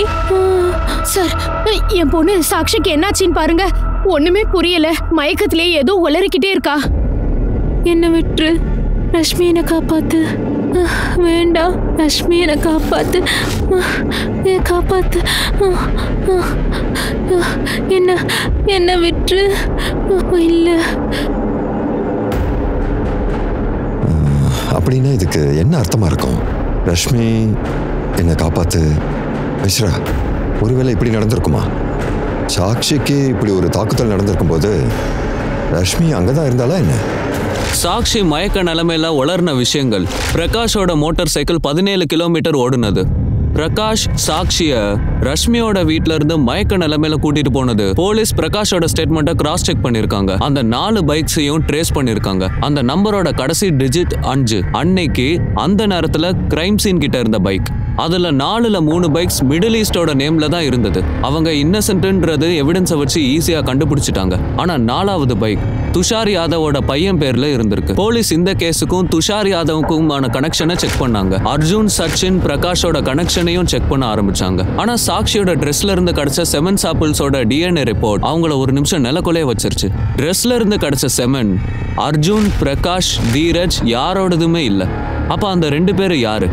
சார், என் பொண்ணு சாக்ஷிக்கு என்னாச்சின்னு பாருங்க. ஒண்ணுமே புரியல. மயக்கத்திலே ஏதோ உளறிக்கிட்டே இருக்கா. என்ன விட்டுரு ரஷ்மி, என்னை காப்பாத்து. வேண்டாம் ரஷ்மி, என்னை காப்பாத்து. காப்பாத்து. என்ன விட்டுரு. இல்லை. அப்படின்னா இதுக்கு என்ன அர்த்தமா இருக்கும்? ரஷ்மி என்னை காப்பாத்து. மிஸ்ரா, ஒருவேளை இப்படி நடந்திருக்குமா? சாக்ஷிக்கு இப்படி ஒரு தாக்குதல் நடந்திருக்கும் போது ரஷ்மி அங்கதான் இருந்தாலா என்ன? சாக்ஷி மயக்க நிலைமையில உளர்ன விஷயங்கள். பிரகாஷோட மோட்டார் சைக்கிள் 17 கிலோமீட்டர் ஓடுனது. பிரகாஷ் சாக்ஷிய ரஷ்மியோட வீட்ல இருந்து மயக்க நிலைமையில கூட்டிட்டு போனது. போலீஸ் பிரகாஷோட ஸ்டேட்மெண்ட்டை கிராஸ் செக் பண்ணிருக்காங்க. அந்த 4 பைக்ஸையும் ட்ரேஸ் பண்ணிருக்காங்க. அந்த நம்பரோட கடைசி டிஜிட் 5. அன்னைக்கு அந்த நேரத்துல கிரைம் சீன் கிட்ட இருந்த பைக். அதுல 4ல 3 பைக்ஸ் மிடில் ஈஸ்டோட நேம்ல தான் இருந்தது. அவங்க இன்னசென்ட்ன்றது எவிடன்ஸை வச்சு ஈஸியா கண்டுபிடிச்சிட்டாங்க. ஆனா 4வது பைக் துஷார் யாதவோட பையன் பேர்ல இருந்திருக்கு. போலீஸ் இந்த கேஸுக்கும் துஷார் யாதவுக்குமான கனெக்ஷனை செக் பண்ணாங்க. அர்ஜுன், சச்சின், பிரகாஷோட கனெக்ஷனையும் செக் பண்ண ஆரம்பிச்சாங்க. ஆனா சாக்ஷியோட ட்ரெஸ்ல இருந்து கிடைச்ச செமன் சாம்பிள்ஸோட டிஎன்ஏ ரிப்போர்ட் அவங்கள ஒரு நிமிஷம் நிலக்குலைய வச்சிருச்சு. ட்ரெஸ்ல இருந்து கிடைச்ச செமன் அர்ஜுன், பிரகாஷ், தீரஜ் யாரோடதுமே இல்ல. அப்ப அந்த 2 பேரும் யாரு?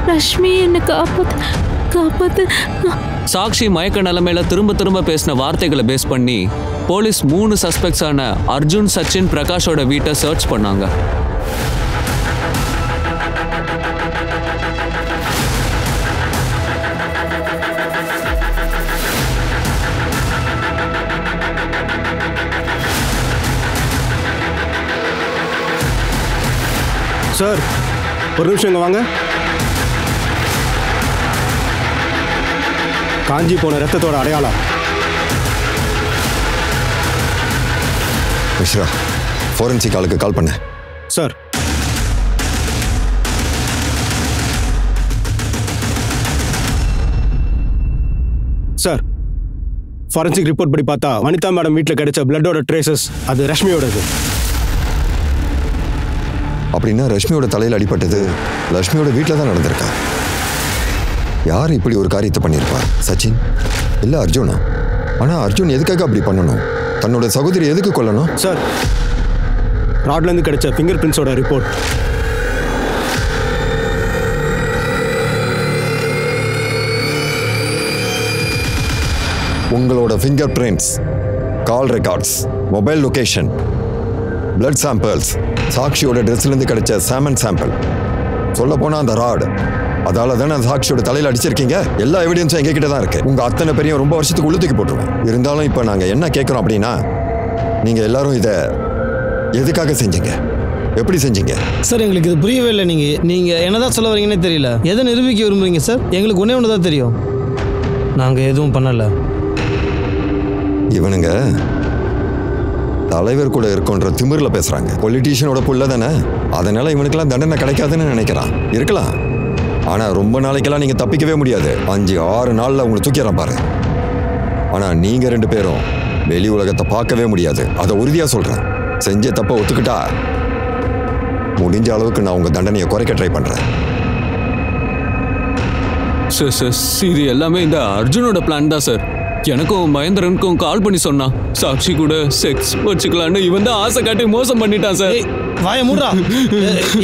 ரஷ்மி, என்னை காப்பாத்து. சாக்ஷி மயக்க நிலைமையில திரும்ப பேசின வார்த்தைகளை பேஸ் பண்ணி போலீஸ் 3 சஸ்பெக்ட்ஸான அர்ஜுன், சச்சின், பிரகாஷோட வீட்டை சர்ச் பண்ணாங்க. சார், ஒரு நிமிஷம் இங்க வாங்க. காஞ்சி போன ரத்தத்தோட அடையாளம். மிஸ்ரா, ஃபோரன்சிக் ஆளுக்கு கால் பண்ண. சார். சார், ஃபாரன்சிக் ரிப்போர்ட் படி பார்த்தா வனிதா மேடம் வீட்டில் கிடைச்ச பிளட்டோட ட்ரேசஸ் அது ரஷ்மியோடது. அப்படின்னா ரஷ்மியோட தலையில் அடிபட்டது லட்சுமியோட வீட்டில் தான் நடந்திருக்கா? யார் இப்படி ஒரு காரியத்தை பண்ணியிருப்பா? சச்சின் இல்லை அர்ஜுனா? ஆனால் அர்ஜுன் எதுக்காக அப்படி பண்ணணும்? தன்னோட சகோதரி எதுக்கு கொல்லணும்? சார், ராட்லேருந்து கிடைச்ச ஃபிங்கர் பிரிண்ட்ஸோட ரிப்போர்ட். உங்களோட fingerprints, call records, mobile location, blood samples, சாக்ஷியோட ட்ரெஸ்லேருந்து கிடைச்ச சாமன் சாம்பிள், சொல்ல போனால் அந்த ராட், அதால தானே அந்த சாக்ஷியோட தலையில் அடிச்சிருக்கீங்க. எல்லா எவிடன்ஸும் எங்ககிட்ட தான் இருக்கு. உங்க அத்தனை பேரையும் ரொம்ப வருஷத்துக்கு உள்ளத்துக்கு போட்டுருவேன். இருந்தாலும் இப்போ நாங்கள் என்ன கேட்குறோம் அப்படின்னா, நீங்க எல்லாரும் இதை எதுக்காக செஞ்சீங்க? எப்படி செஞ்சீங்க? சார், எங்களுக்கு இது புரியவே இல்லை. நீங்க என்னதான் சொல்ல வரீங்கன்னே தெரியல. எதை நிரூபிக்க விரும்புறீங்க சார்? எங்களுக்கு ஒன்னே ஒன்று தான் தெரியும், நாங்கள் எதுவும் பண்ணலை. இவனுங்க தலைவர் கூட இருக்கோன்ற திமிர்ல பேசுறாங்க. பொலிட்டீஷியனோட புள்ள தானே, அதனால இவனுக்கெல்லாம் தண்டனை கிடைக்காதுன்னு நினைக்கிறான். இருக்கலாம், ஆனா ரொம்ப நாளைக்கெல்லாம் நீங்க தப்பிக்கவே முடியாது. 5-6 நாள்ல உங்களை தூக்கிறேன் பாரு. ஆனா நீங்க 2 பேரும் வெளி உலகத்தை பார்க்கவே முடியாது. அதை உறுதியா சொல்றேன். செஞ்ச தப்ப ஒத்துக்கிட்டா முடிஞ்ச அளவுக்கு நான் உங்க தண்டனையை குறைக்க ட்ரை பண்றேன். இது எல்லாமே இந்த அர்ஜுனோட பிளான் தான் சார். எனக்கும் மகேந்திரனுக்கும் கால் பண்ணி சொன்னான், சாக்ஷி கூட செக்ஸ் வச்சுக்கலான்னு. இவன் தான் ஆசை காட்டி மோசம் பண்ணிட்டான் சார். வாய மூடுறா.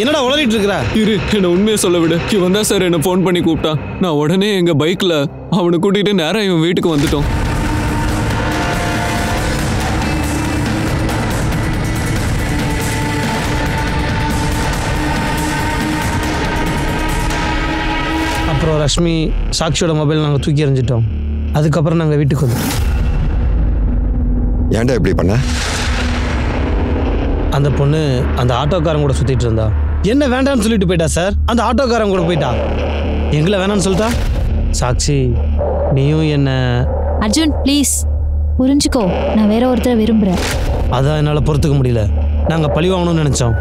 என்னடா உளறிட்டு இருக்கிற? இரு, என்ன உண்மையை சொல்ல விடு. இவன் தான் சார் என்ன ஃபோன் பண்ணி கூப்பிட்டான். நான் உடனே எங்க பைக்ல அவனை கூட்டிட்டு நேரா இவன் வீட்டுக்கு வந்துட்டோம். அப்புறம் ரஷ்மி சாக்ஷியோட மொபைல் நாங்கள் தூக்கி எறிஞ்சிட்டோம். அதுக்கப்புறம் நாங்கள் வீட்டுக்கு வந்துட்டோம். ஏன்டா இப்படி பண்ண? அந்த பொண்ணு அந்த ஆட்டோக்காரன் கூட சுற்றிட்டு இருந்தா. என்ன வேண்டாம்னு சொல்லிட்டு போயிட்டா சார். அந்த ஆட்டோக்காரன் கூட போயிட்டா. எங்களை வேணான்னு சொல்லிட்டா. சாக்ஷி, நீயும் என்ன... அர்ஜுன் ப்ளீஸ் புரிஞ்சுக்கோ, நான் வேற ஒருத்தரை விரும்புகிறேன். அதான் என்னால் பொறுத்துக்க முடியல. நாங்கள் பழி வாங்கணும்னு நினச்சோம்.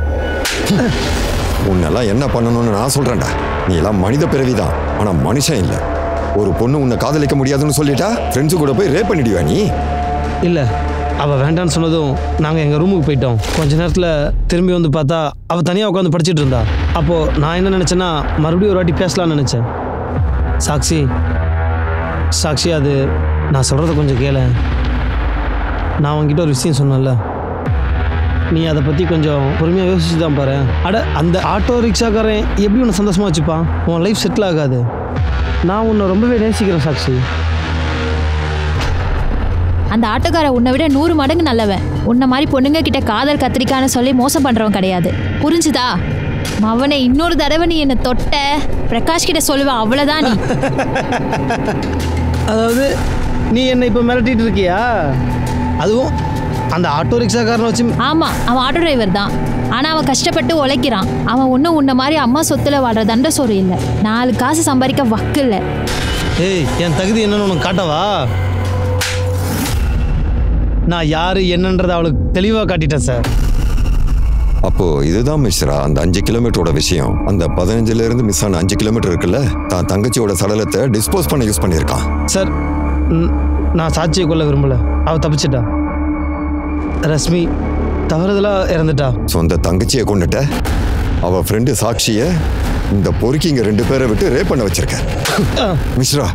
உன்னெல்லாம் என்ன பண்ணணும்னு நான் சொல்கிறேன்டா. நீ எல்லாம் மனித பிறவிதான், ஆனால் மனுஷன் இல்லை. ஒரு பொண்ணு உன்னை காதலிக்க முடியாதுன்னு சொல்லிட்டா ஃப்ரெண்ட்ஸு கூட போய் ரேப் பண்ணிடுவா நீ? இல்லை, அவள் வேண்டான்னு சொன்னதும் நாங்கள் எங்கள் ரூமுக்கு போயிட்டோம். கொஞ்ச நேரத்தில் திரும்பி வந்து பார்த்தா அவள் தனியாக உட்காந்து படிச்சுட்டு இருந்தா. அப்போது நான் என்ன நினச்சேன்னா, மறுபடியும் ஒரு வாட்டி பேசலான்னு நினச்சேன். சாக்ஷி அது நான் சொல்கிறத கொஞ்சம் கேள. நான் உங்ககிட்ட ஒரு விஷயம் சொன்னேன்ல, நீ அதை பற்றி கொஞ்சம் பொறுமையாக யோசிச்சு தான் பாரு. அந்த ஆட்டோ ரிக்ஷாக்காரன் எப்படி உன்னை சந்தோஷமாக வச்சுப்பான்? உன் லைஃப் செட்டில் ஆகாது. நான் உன்னை ரொம்பவே நேசிக்கிறேன் சாக்ஷி. அந்த ஆட்டோக்கார உன்னை விட 100 மடங்கு நல்லவன். உன்னை மாதிரி பொண்ணுங்க கிட்ட காதல் கத்திரிக்கான்னு சொல்லி மோசம் பண்ணுறவன் கிடையாது. புரிஞ்சுதா? அவனை இன்னொரு தடவை நீ என்னை தொட்ட பிரகாஷ் கிட்ட சொல்லுவேன், அவ்வளோதான். நீ அதாவது நீ என்னை இப்போ மிரட்டிட்டு இருக்கியா? அதுவும் அந்த ஆட்டோ ரிக்ஷாக்காரனை வச்சு? ஆமாம், அவன் ஆட்டோ டிரைவர் தான். ஆனால் அவன் கஷ்டப்பட்டு உழைக்கிறான். அவன் ஒன்றும் உன்ன மாதிரி அம்மா சொத்துல வாழ்கிற தண்ட சோறு இல்லை. 4 காசு சம்பாதிக்க வக்கு இல்லை. ஏய், என் தகுதி என்னன்னு உனக்கு காட்டவா? நான் யாரு என்னன்றதை அவளுக்கு தெளிவாக காட்டிட்டேன் சார். அப்போ இதுதான் மிஸ்ரா அந்த 5 கிலோமீட்டரோட விஷயம். அந்த 15லேருந்து மிஸ் ஆன 5 கிலோமீட்டர் இருக்குல்ல, தான் தங்கச்சியோட சடலத்தை டிஸ்போஸ் பண்ண யூஸ் பண்ணியிருக்கான் சார். நான் சாட்சியை கொள்ள விரும்பல. அவள் தப்பிச்சிட்டா. ரஷ்மி தவறுதலாக இறந்துட்டா. சொந்த தங்கச்சியை கொண்டுட்ட. அவள் ஃப்ரெண்டு சாக்ஷியை இந்த பொறுக்கிங்க 2 பேரை விட்டு ரேப் பண்ண வச்சிருக்க. மிஸ்ரா,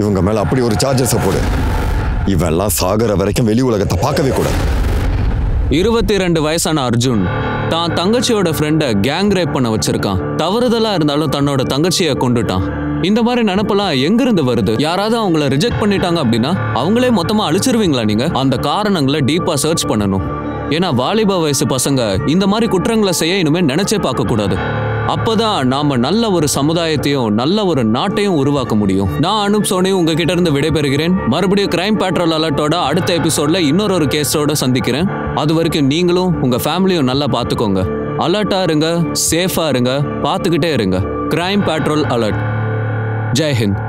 இவங்க மேலே அப்படி ஒரு சார்ஜஸை போடு. இவெல்லாம் சாகர வரைக்கும் வெளி உலகத்தை பார்க்கவே கூடாது. 22 வயசான அர்ஜுன் தான் தங்கச்சியோட ஃப்ரெண்டை கேங் ரேப் பண்ண வச்சிருக்கான். தவறுதலா இருந்தாலும் தன்னோட தங்கச்சியை கொண்டுட்டான். இந்த மாதிரி நினைப்பெல்லாம் எங்கிருந்து வருது? யாராவது அவங்கள ரிஜெக்ட் பண்ணிட்டாங்க அப்படின்னா அவங்களே மொத்தமா அழிச்சிருவீங்களா நீங்க? அந்த காரணங்களை டீப்பா சர்ச் பண்ணணும். ஏன்னா வாலிப வயசு பசங்க இந்த மாதிரி குற்றங்களை செய்ய இனிமே நினைச்சே பார்க்க கூடாது. அப்பதான் நாம நல்ல ஒரு சமுதாயத்தையும் நல்ல ஒரு நாட்டையும் உருவாக்க முடியும். நான் அனுப் சோனி உங்ககிட்ட இருந்து விடைபெறுகிறேன். மறுபடியும் கிரைம் பேட்ரோல் அலர்ட்டோட அடுத்த எபிசோட்ல இன்னொரு கேஸோட சந்திக்கிறேன். அது வரைக்கும் நீங்களும் உங்க ஃபேமிலியும் நல்லா பார்த்துக்கோங்க. அலர்ட்டா இருங்க, சேஃபா இருங்க, பார்த்துக்கிட்டே இருங்க. Crime patrol alert. Jai Hind.